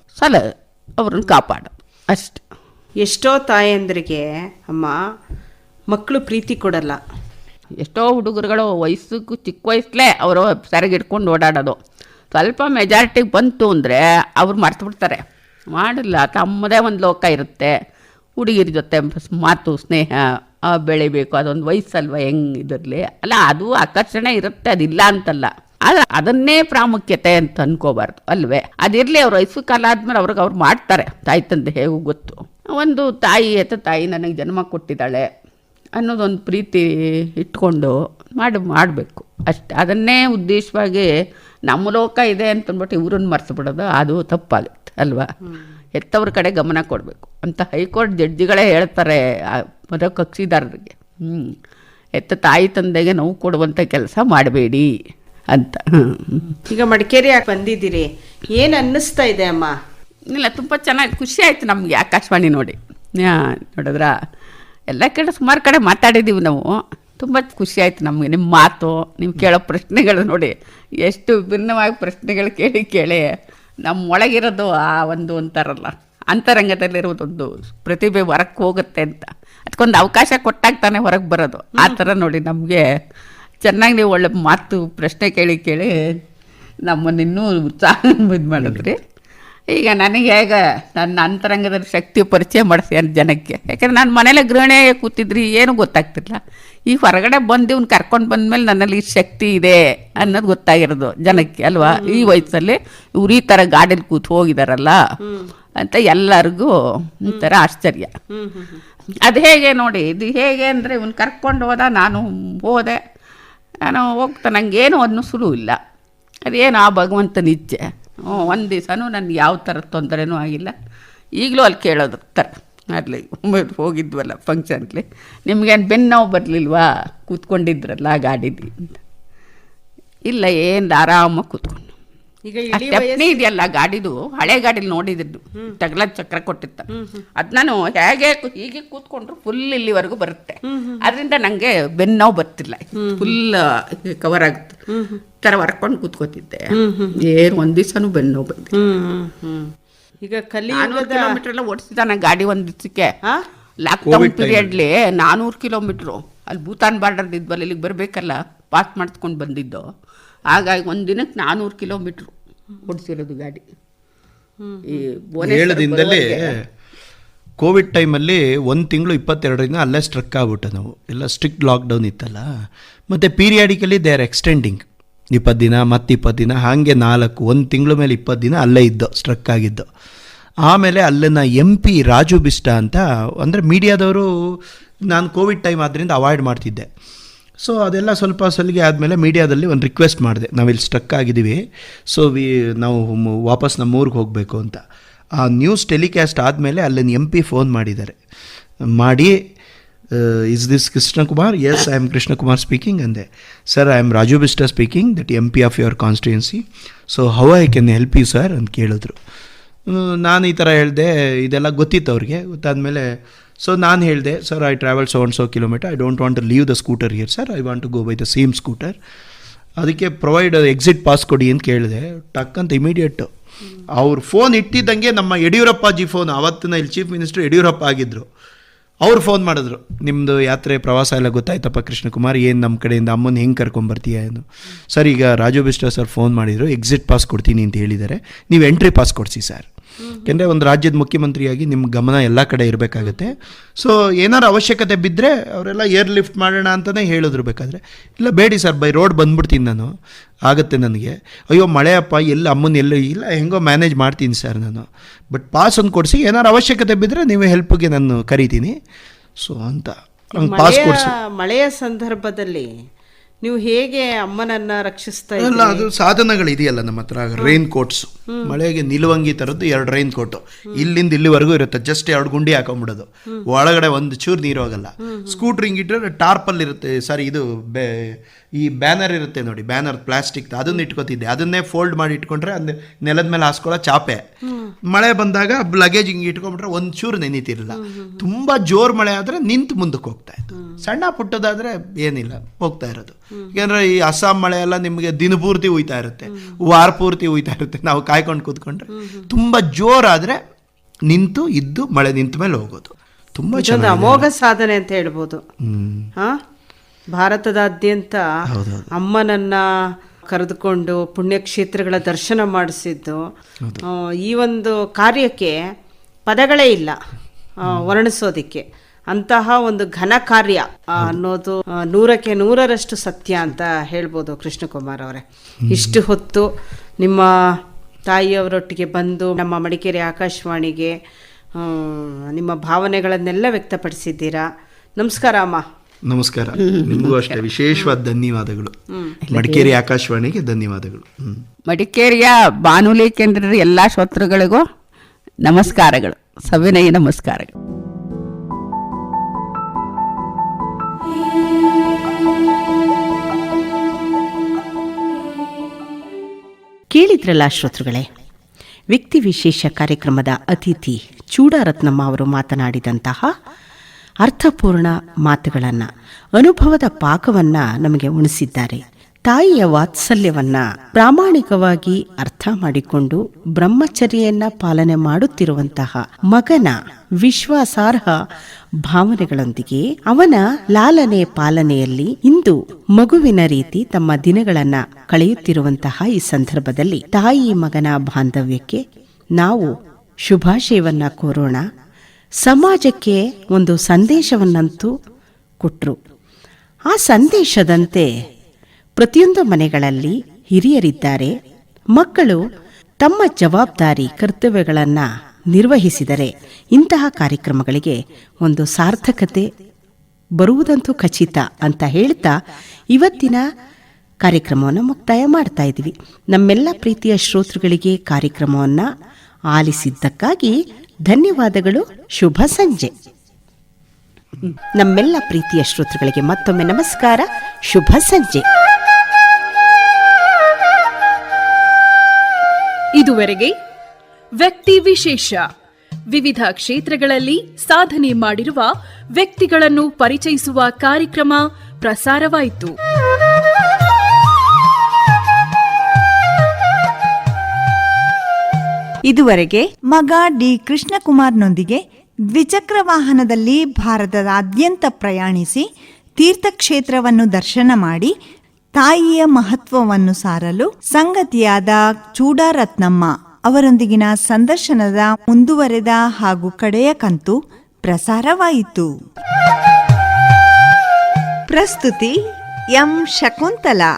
ಅವ್ರನ್ನ ಕಾಪಾಡೋದು ಅಷ್ಟೆ. ಎಷ್ಟೋ ತಾಯಂದ್ರಿಗೆ ಅಮ್ಮ ಮಕ್ಕಳು ಪ್ರೀತಿ ಕೊಡಲ್ಲ. ಎಷ್ಟೋ ಹುಡುಗರುಗಳು ವಯಸ್ಸಿಗೂ ಚಿಕ್ಕ ವಯಸ್ಸಲ್ಲೇ ಅವರು ಸೆರಗಿಡ್ಕೊಂಡು ಓಡಾಡೋದು. ಸ್ವಲ್ಪ ಮೆಜಾರಿಟಿಗೆ ಬಂತು ಅಂದರೆ ಅವ್ರು ಮರ್ತುಬಿಡ್ತಾರೆ, ಮಾಡಿಲ್ಲ. ತಮ್ಮದೇ ಒಂದು ಲೋಕ ಇರುತ್ತೆ, ಹುಡುಗಿರ ಜೊತೆ ಮಾತು ಸ್ನೇಹ ಬೆಳಿಬೇಕು, ಅದೊಂದು ವಯಸ್ಸಲ್ವ ಹೆಂಗಿದಿರಲಿ ಅಲ್ಲ, ಅದು ಆಕರ್ಷಣೆ ಇರುತ್ತೆ, ಅದಿಲ್ಲ ಅಂತಲ್ಲ. ಆದರೆ ಅದನ್ನೇ ಪ್ರಾಮುಖ್ಯತೆ ಅಂತ ಅನ್ಕೋಬಾರ್ದು ಅಲ್ವೇ. ಅದಿರಲಿ, ಅವ್ರ ವಯಸ್ಸು ಕಾಲ ಆದಮೇಲೆ ಅವ್ರು ಮಾಡ್ತಾರೆ. ತಾಯಿ ತಂದೆ ಹೇಗೂ ಗೊತ್ತು. ಒಂದು ತಾಯಿ ನನಗೆ ಜನ್ಮ ಕೊಟ್ಟಿದ್ದಾಳೆ ಅನ್ನೋದೊಂದು ಪ್ರೀತಿ ಇಟ್ಕೊಂಡು ಮಾಡಬೇಕು ಅಷ್ಟೆ. ಅದನ್ನೇ ಉದ್ದೇಶವಾಗಿ ನಮ್ಮ ಲೋಕ ಇದೆ ಅಂತಂದ್ಬಿಟ್ಟು ಇವ್ರನ್ನ ಮರೆಸ್ಬಿಡೋದು ಅದು ತಪ್ಪಾಗುತ್ತೆ ಅಲ್ವಾ. ಹೆತ್ತವ್ರ ಕಡೆ ಗಮನ ಕೊಡಬೇಕು ಅಂತ ಹೈಕೋರ್ಟ್ ಜಡ್ಜಿಗಳೇ ಹೇಳ್ತಾರೆ ಮರ ಕಕ್ಷಿದಾರರಿಗೆ. ಹೆತ್ತ ತಾಯಿ ತಂದೆಗೆ ನೋವು ಕೊಡುವಂಥ ಕೆಲಸ ಮಾಡಬೇಡಿ ಅಂತ. ಈಗ ಮಡಿಕೇರಿ ಬಂದಿದ್ದೀರಿ, ಏನು ಅನ್ನಿಸ್ತಾ ಇದೆ ಅಮ್ಮ? ಇಲ್ಲ, ತುಂಬ ಚೆನ್ನಾಗಿ ಖುಷಿ ಆಯಿತು ನಮಗೆ ಆಕಾಶವಾಣಿ ನೋಡಿ. ನೋಡಿದ್ರ ಎಲ್ಲ ಕಡೆ ಸುಮಾರು ಕಡೆ ಮಾತಾಡಿದ್ದೀವಿ ನಾವು. ತುಂಬ ಖುಷಿ ಆಯಿತು ನಮಗೆ ನಿಮ್ಮ ಮಾತು, ನೀವು ಕೇಳೋ ಪ್ರಶ್ನೆಗಳು ನೋಡಿ, ಎಷ್ಟು ವಿಭಿನ್ನವಾಗಿ ಪ್ರಶ್ನೆಗಳು ಕೇಳಿ ನಮ್ಮ ಒಳಗಿರೋದು ಆ ಒಂದು ಅಂತಾರಲ್ಲ ಅಂತರಂಗದಲ್ಲಿರೋದೊಂದು ಪ್ರತಿಭೆ ಹೊರಕ್ಕೆ ಹೋಗುತ್ತೆ ಅಂತ, ಅದಕ್ಕೊಂದು ಅವಕಾಶ ಕೊಟ್ಟಾಗ ತಾನೇ ಹೊರಗೆ ಬರೋದು. ಆ ಥರ ನೋಡಿ ನಮಗೆ ಚೆನ್ನಾಗಿ ನೀವು ಒಳ್ಳೆ ಮಾತು ಪ್ರಶ್ನೆ ಕೇಳಿ ನಮ್ಮನ್ನಿನ್ನೂ ಉತ್ಸಾಹ ಇದು ಮಾಡಿದ್ರಿ. ಈಗ ನನಗೆ ಹೇಗ ನನ್ನ ಅಂತರಂಗದಲ್ಲಿ ಶಕ್ತಿ ಪರಿಚಯ ಮಾಡಿಸಿ ಜನಕ್ಕೆ. ಯಾಕಂದರೆ ನಾನು ಮನೇಲೆ ಗೃಹಿಣಿ ಕೂತಿದ್ರಿ ಏನೂ ಗೊತ್ತಾಗ್ತಿಲ್ಲ. ಈ ಹೊರಗಡೆ ಬಂದು ಇವ್ನು ಕರ್ಕೊಂಡು ಬಂದಮೇಲೆ ನನ್ನಲ್ಲಿ ಈ ಶಕ್ತಿ ಇದೆ ಅನ್ನೋದು ಗೊತ್ತಾಗಿರೋದು ಜನಕ್ಕೆ ಅಲ್ವಾ. ಈ ವಯಸ್ಸಲ್ಲಿ ಇವ್ರು ಈ ಥರ ಗಾಡೀಲಿ ಕೂತು ಹೋಗಿದಾರಲ್ಲ ಅಂತ ಎಲ್ಲರಿಗೂ ಒಂಥರ ಆಶ್ಚರ್ಯ. ಅದು ಹೇಗೆ ನೋಡಿ, ಇದು ಹೇಗೆ ಅಂದರೆ ಇವ್ನು ಕರ್ಕೊಂಡು ಹೋದ, ನಾನು ಹೋದೆ, ನಾನು ಹೋಗ್ತಾ ನನಗೇನು ಅನ್ನಿಸಲೂ ಇಲ್ಲ. ಅದೇನು ಆ ಭಗವಂತನ ಇಚ್ಛೆ. ಒಂದು ದಿವಸನೂ ನನಗೆ ಯಾವ ಥರ ತೊಂದರೆನೂ ಆಗಿಲ್ಲ. ಈಗಲೂ ಅಲ್ಲಿ ಕೇಳೋದು ಥರ ಅಲ್ಲಿ ಹೋಗಿದ್ವಲ್ಲ ಫಂಕ್ಷನ್ಲಿ, ನಿಮಗೇನು ಬೆನ್ನೋವು ಬರಲಿಲ್ವಾ ಕೂತ್ಕೊಂಡಿದ್ರಲ್ಲ ಗಾಡೀಲಿ ಅಂತ. ಇಲ್ಲ, ಏನು ಆರಾಮಾಗಿ ಕೂತ್ಕೊಂಡು. ಈಗ ಸ್ಟೆಪ್ನಿ ಇದೆಯಲ್ಲ ಗಾಡಿದು, ಹಳೆ ಗಾಡೀಲಿ ನೋಡಿದ್ರು ತಗಲ ಚಕ್ರ ಕೊಟ್ಟಿತ್ತ, ಅದು ನಾನು ಹೀಗೆ ಕೂತ್ಕೊಂಡ್ರು ಫುಲ್ ಇಲ್ಲಿವರೆಗೂ ಬರುತ್ತೆ. ಅದರಿಂದ ನನಗೆ ಬೆನ್ನೋವು ಬರ್ತಿಲ್ಲ, ಫುಲ್ ಕವರ್ ಆಗುತ್ತೆ ಥರ ವರ್ಕೊಂಡು ಕೂತ್ಕೋತಿದ್ದೆ. ಏನು ಒಂದು ದಿವಸನೂ ಬೆನ್ನೋವು ಬಂದಿದೆ. ಈಗ 400 ಕಿಲೋಮೀಟರ್ ಎಲ್ಲ ಓಡಿಸಿದ ಗಾಡಿ ಒಂದು ದಿವಸಕ್ಕೆ. ಲಾಕ್ಡೌನ್ ಪೀರಿಯಡ್ಲಿ 400 ಕಿಲೋಮೀಟ್ರು ಅಲ್ಲಿ ಭೂತಾನ್ ಬಾರ್ಡರ್ ಇದ್ವಲ್ಲ, ಇಲ್ಲಿಗೆ ಬರಬೇಕಲ್ಲ, ಪಾಸ್ ಮಾಡಿಸ್ಕೊಂಡು ಬಂದಿದ್ದು. ಹಾಗಾಗಿ ಒಂದು ದಿನಕ್ಕೆ 400 ಕಿಲೋಮೀಟ್ರು ಓಡಿಸಿರೋದು ಗಾಡಿ. ಈ 7 ದಿನದಲ್ಲಿ ಕೋವಿಡ್ ಟೈಮಲ್ಲಿ 1 ತಿಂಗಳು 22 ದಿನ ಅಲ್ಲೇ ಸ್ಟ್ರಕ್ ಆಗ್ಬಿಟ್ಟು ನಾವು ಎಲ್ಲ ಸ್ಟ್ರಿಕ್ಟ್ ಲಾಕ್ಡೌನ್ ಇತ್ತಲ್ಲ. ಮತ್ತು ಪೀರಿಯಾಡಿಕಲಿ ದೇ ಆರ್ ಎಕ್ಸ್ಟೆಂಡಿಂಗ್ 20 ದಿನ ಮತ್ತು 20 ದಿನ ಹಾಗೆ 1 ತಿಂಗಳ ಮೇಲೆ 20 ದಿನ ಅಲ್ಲೇ ಇದ್ದು ಸ್ಟ್ರಕ್ ಆಗಿದ್ದು. ಆಮೇಲೆ ಅಲ್ಲಿನ MP ರಾಜು ಬಿಸ್ಟಾ ಅಂತ, ಅಂದರೆ ಮೀಡಿಯಾದವರು ನಾನು ಕೋವಿಡ್ ಟೈಮ್ ಆದ್ದರಿಂದ ಅವಾಯ್ಡ್ ಮಾಡ್ತಿದ್ದೆ. ಸೊ ಅದೆಲ್ಲ ಸ್ವಲ್ಪ ಸಲಿಗೆ ಆದಮೇಲೆ ಮೀಡಿಯಾದಲ್ಲಿ ಒಂದು ರಿಕ್ವೆಸ್ಟ್ ಮಾಡಿದೆ, ನಾವಿಲ್ಲಿ ಸ್ಟ್ರಕ್ ಆಗಿದ್ದೀವಿ, ಸೊ ನಾವು ವಾಪಸ್ ನಮ್ಮ ಊರಿಗೆ ಹೋಗಬೇಕು ಅಂತ. ಆ ನ್ಯೂಸ್ ಟೆಲಿಕಾಸ್ಟ್ ಆದಮೇಲೆ ಅಲ್ಲಿನ MP ಫೋನ್ ಮಾಡಿದ್ದಾರೆ, ಮಾಡಿ is this Krishnakumar? Yes, I am Krishnakumar speaking ಅಂದೆ. Sir, I am Raju Bista speaking, that MP of your constituency, so how I can help you sir ಅಂತ ಕೇಳಿದ್ರು. ನಾನು ಈ ಥರ ಹೇಳಿದೆ, ಇದೆಲ್ಲ ಗೊತ್ತಿತ್ತು ಅವ್ರಿಗೆ. ಗೊತ್ತಾದಮೇಲೆ ಸೊ ನಾನು ಹೇಳಿದೆ, sir I travel so kilometre, I don't want to leave the scooter here sir, I want to go by the same scooter. ಅದಕ್ಕೆ ಪ್ರೊವೈಡ್ ಎಕ್ಸಿಟ್ ಪಾಸ್ ಕೊಡಿ ಅಂತ ಕೇಳಿದೆ. ಟಕ್ ಅಂತ ಇಮಿಡಿಯೇಟು ಅವ್ರು ಫೋನ್ ಇಟ್ಟಿದ್ದಂಗೆ ನಮ್ಮ ಯಡಿಯೂರಪ್ಪಾಜಿ ಫೋನ್, ಅವತ್ತಿನ ಇಲ್ಲಿ ಚೀಫ್ ಮಿನಿಸ್ಟರ್ ಯಡಿಯೂರಪ್ಪ ಆಗಿದ್ದರು, ಅವ್ರು ಫೋನ್ ಮಾಡಿದ್ರು, ನಿಮ್ಮದು ಯಾತ್ರೆ ಪ್ರವಾಸ ಎಲ್ಲ ಗೊತ್ತಾಯ್ತಪ್ಪ ಕೃಷ್ಣಕುಮಾರ್, ಏನು ನಮ್ಮ ಕಡೆಯಿಂದ ಅಮ್ಮನ ಹೆಂಗೆ ಕರ್ಕೊಂಬರ್ತೀಯ ಏನು? ಸರ್, ಈಗ ರಾಜು ಬಿಸ್ಟಾ ಸರ್ ಫೋನ್ ಮಾಡಿದರು, ಎಕ್ಸಿಟ್ ಪಾಸ್ ಕೊಡ್ತೀನಿ ಅಂತ ಹೇಳಿದ್ದಾರೆ, ನೀವು ಎಂಟ್ರಿ ಪಾಸ್ ಕೊಡಿಸಿ ಸರ್. ಯಾಕೆಂದರೆ ಒಂದು ರಾಜ್ಯದ ಮುಖ್ಯಮಂತ್ರಿಯಾಗಿ ನಿಮ್ಮ ಗಮನ ಎಲ್ಲ ಕಡೆ ಇರಬೇಕಾಗತ್ತೆ. ಸೊ ಏನಾರು ಅವಶ್ಯಕತೆ ಬಿದ್ದರೆ ಅವರೆಲ್ಲ ಏರ್ ಲಿಫ್ಟ್ ಮಾಡೋಣ ಅಂತಲೇ ಹೇಳಿದ್ರು. ಬೇಕಾದರೆ ಇಲ್ಲ ಬೇಡಿ ಸರ್, ಬೈ ರೋಡ್ ಬಂದ್ಬಿಡ್ತೀನಿ ನಾನು, ಆಗುತ್ತೆ ನನಗೆ. ಅಯ್ಯೋ ಮಳೆಯಪ್ಪ, ಎಲ್ಲ ಅಮ್ಮನ ಎಲ್ಲೂ ಇಲ್ಲ, ಹೆಂಗೋ ಮ್ಯಾನೇಜ್ ಮಾಡ್ತೀನಿ ಸರ್ ನಾನು, ಬಟ್ ಪಾಸ್ ಒಂದು ಕೊಡಿಸಿ, ಏನಾರು ಅವಶ್ಯಕತೆ ಬಿದ್ದರೆ ನೀವು ಹೆಲ್ಪ್ಗೆ ನಾನು ಕರಿತೀನಿ ಸೊ ಅಂತ ಪಾಸ್ ಕೊಡಿಸಿ. ಮಳೆಯ ಸಂದರ್ಭದಲ್ಲಿ ನೀವು ಹೇಗೆ ಅಮ್ಮನನ್ನ ರಕ್ಷಿಸ್ತಾ ಅಲ್ಲ, ಇದ್ದೀರಿ? ಅದು ಸಾಧನಗಳಿದೆಯಲ್ಲ ನಮ್ಮ ಹತ್ರ, ರೈನ್ ಕೋಟ್ಸ್, ಮಳೆಗೆ ನಿಲುವಂಗಿ ಥರದ್ದು 2 ರೈನ್ ಕೋಟು, ಇಲ್ಲಿಂದ ಇಲ್ಲಿವರೆಗೂ ಇರುತ್ತೆ, ಜಸ್ಟ್ 2 ಗುಂಡಿ ಹಾಕೊಂಡ್ಬಿಡೋದು, ಒಳಗಡೆ ಒಂದು ಚೂರು ನೀರು ಹೋಗಲ್ಲ. ಸ್ಕೂಟ್ರ್ ಹಿಂಗಿಟ್ರೆ ಟಾರ್ಪಲ್ ಇರುತ್ತೆ, ಸಾರಿ ಇದು ಈ ಬ್ಯಾನರ್ ಇರುತ್ತೆ ನೋಡಿ, ಬ್ಯಾನರ್ ಪ್ಲಾಸ್ಟಿಕ್, ಅದನ್ನ ಇಟ್ಕೊತಿದ್ದೆ, ಅದನ್ನೇ ಫೋಲ್ಡ್ ಮಾಡಿ ಇಟ್ಕೊಂಡ್ರೆ ಅದು ನೆಲದ ಮೇಲೆ ಹಾಸ್ಕೊಳ್ಳೋ ಚಾಪೆ. ಮಳೆ ಬಂದಾಗ ಲಗೇಜ್ ಹಿಂಗೆ ಇಟ್ಕೊಂಡ್ಬಿಟ್ರೆ ಒಂದು ಚೂರು ನೆನೀತಿರಲಿಲ್ಲ. ತುಂಬ ಜೋರು ಮಳೆ ಆದರೆ ನಿಂತು ಮುಂದಕ್ಕೆ ಹೋಗ್ತಾ ಇತ್ತು, ಸಣ್ಣ ಪುಟ್ಟದಾದರೆ ಏನಿಲ್ಲ ಹೋಗ್ತಾ ಇರೋದು. ಯಾಕೆಂದರೆ ಈ ಅಸ್ಸಾಂ ಮಳೆ ಎಲ್ಲ ನಿಮಗೆ ದಿನಪೂರ್ತಿ ಉಯ್ತಾ ಇರುತ್ತೆ, ವಾರ ಪೂರ್ತಿ ಉಯ್ತಾ ಇರುತ್ತೆ, ನಾವು ಕಾಯ್ಕೊಂಡು ಕೂತ್ಕೊಂಡ್ರೆ. ತುಂಬ ಜೋರಾದರೆ ನಿಂತು ಇದ್ದು ಮಳೆ ನಿಂತ ಮೇಲೆ ಹೋಗೋದು ತುಂಬ ಚೆನ್ನಾಗಿ ಅಮೋಘ ಸಾಧನೆ ಅಂತ ಹೇಳ್ಬೋದು. ಭಾರತದಾದ್ಯಂತ ಅಮ್ಮನನ್ನ ಕರೆದುಕೊಂಡು ಪುಣ್ಯಕ್ಷೇತ್ರಗಳ ದರ್ಶನ ಮಾಡಿಸಿದ್ದು, ಈ ಒಂದು ಕಾರ್ಯಕ್ಕೆ ಪದಗಳೇ ಇಲ್ಲ ವರ್ಣಿಸೋದಿಕ್ಕೆ. ಅಂತಹ ಒಂದು ಘನ ಕಾರ್ಯ ಅನ್ನೋದು 100ಕ್ಕೆ 100ರಷ್ಟು ಸತ್ಯ ಅಂತ ಹೇಳ್ಬೋದು. ಕೃಷ್ಣಕುಮಾರ್ ಅವರೇ, ಇಷ್ಟು ಹೊತ್ತು ನಿಮ್ಮ ತಾಯಿಯವರೊಟ್ಟಿಗೆ ಬಂದು ನಮ್ಮ ಮಡಿಕೇರಿ ಆಕಾಶವಾಣಿಗೆ ನಿಮ್ಮ ಭಾವನೆಗಳನ್ನೆಲ್ಲ ವ್ಯಕ್ತಪಡಿಸಿದ್ದೀರಾ. ನಮಸ್ಕಾರ ಅಮ್ಮ. ನಮಸ್ಕಾರ. ನಿಮಗೂ ಅಷ್ಟೇ ವಿಶೇಷವಾದ ಧನ್ಯವಾದಗಳು. ಮಡಿಕೇರಿ ಆಕಾಶವಾಣಿಗೆ ಧನ್ಯವಾದಗಳು. ಮಡಿಕೇರಿಯ ಬಾನುಲಿ ಕೇಂದ್ರದ ಎಲ್ಲ ಶ್ರೋತೃಗಳಿಗೂ ನಮಸ್ಕಾರಗಳು, ಸವಿನಯ ನಮಸ್ಕಾರಗಳು. ಕೇಳಿದ್ರಲ್ಲ ಶ್ರೋತೃಗಳೇ, ವ್ಯಕ್ತಿ ವಿಶೇಷ ಕಾರ್ಯಕ್ರಮದ ಅತಿಥಿ ಚೂಡಾರತ್ನಮ್ಮ ಅವರು ಮಾತನಾಡಿದಂತಹ ಅರ್ಥಪೂರ್ಣ ಮಾತುಗಳನ್ನು, ಅನುಭವದ ಪಾಕವನ್ನು ನಮಗೆ ಉಣಿಸಿದ್ದಾರೆ. ತಾಯಿಯ ವಾತ್ಸಲ್ಯವನ್ನ ಪ್ರಾಮಾಣಿಕವಾಗಿ ಅರ್ಥ ಮಾಡಿಕೊಂಡು ಬ್ರಹ್ಮಚರ್ಯೆಯನ್ನ ಪಾಲನೆ ಮಾಡುತ್ತಿರುವಂತಹ ಮಗನ ವಿಶ್ವಾಸಾರ್ಹ ಭಾವನೆಗಳೊಂದಿಗೆ ಅವನ ಲಾಲನೆ ಪಾಲನೆಯಲ್ಲಿ ಇಂದು ಮಗುವಿನ ರೀತಿ ತಮ್ಮ ದಿನಗಳನ್ನ ಕಳೆಯುತ್ತಿರುವಂತಹ ಈ ಸಂದರ್ಭದಲ್ಲಿ ತಾಯಿ ಮಗನ ಬಾಂಧವ್ಯಕ್ಕೆ ನಾವು ಶುಭಾಶಯವನ್ನ ಕೋರೋಣ. ಸಮಾಜಕ್ಕೆ ಒಂದು ಸಂದೇಶವನ್ನಂತೂ ಕೊಟ್ರು. ಆ ಸಂದೇಶದಂತೆ ಪ್ರತಿಯೊಂದು ಮನೆಗಳಲ್ಲಿ ಹಿರಿಯರಿದ್ದಾರೆ. ಮಕ್ಕಳು ತಮ್ಮ ಜವಾಬ್ದಾರಿ ಕರ್ತವ್ಯಗಳನ್ನು ನಿರ್ವಹಿಸಿದರೆ ಇಂತಹ ಕಾರ್ಯಕ್ರಮಗಳಿಗೆ ಒಂದು ಸಾರ್ಥಕತೆ ಬರುವುದಂತೂ ಖಚಿತ ಅಂತ ಹೇಳ್ತಾ ಇವತ್ತಿನ ಕಾರ್ಯಕ್ರಮವನ್ನು ಮುಕ್ತಾಯ ಮಾಡ್ತಾ ಇದ್ದೀವಿ. ನಮ್ಮೆಲ್ಲ ಪ್ರೀತಿಯ ಶ್ರೋತೃಗಳಿಗೆ ಕಾರ್ಯಕ್ರಮವನ್ನು ಆಲಿಸಿದ್ದಕ್ಕಾಗಿ ಧನ್ಯವಾದಗಳು. ಶುಭ ಸಂಜೆ. ನಮ್ಮೆಲ್ಲ ಪ್ರೀತಿಯ ಶ್ರೋತೃಗಳಿಗೆ ಮತ್ತೊಮ್ಮೆ ನಮಸ್ಕಾರ. ಶುಭ ಸಂಜೆ. ಇದುವರೆಗೆ ವ್ಯಕ್ತಿ ವಿಶೇಷ ವಿವಿಧ ಕ್ಷೇತ್ರಗಳಲ್ಲಿ ಸಾಧನೆ ಮಾಡಿರುವ ವ್ಯಕ್ತಿಗಳನ್ನು ಪರಿಚಯಿಸುವ ಕಾರ್ಯಕ್ರಮ ಪ್ರಸಾರವಾಯಿತು. ಇದುವರೆಗೆ ಮಗ ಡಿ ಕೃಷ್ಣಕುಮಾರ್ನೊಂದಿಗೆ ದ್ವಿಚಕ್ರ ವಾಹನದಲ್ಲಿ ಭಾರತದಾದ್ಯಂತ ಪ್ರಯಾಣಿಸಿ ತೀರ್ಥಕ್ಷೇತ್ರವನ್ನು ದರ್ಶನ ಮಾಡಿ ತಾಯಿಯ ಮಹತ್ವವನ್ನು ಸಾರಲು ಸಂಗತಿಯಾದ ಚೂಡಾರತ್ನಮ್ಮ ಅವರೊಂದಿಗಿನ ಸಂದರ್ಶನದ ಮುಂದುವರೆದ ಹಾಗೂ ಕಡೆಯ ಕಂತು ಪ್ರಸಾರವಾಯಿತು. ಪ್ರಸ್ತುತಿ ಎಂ ಶಕುಂತಲಾ.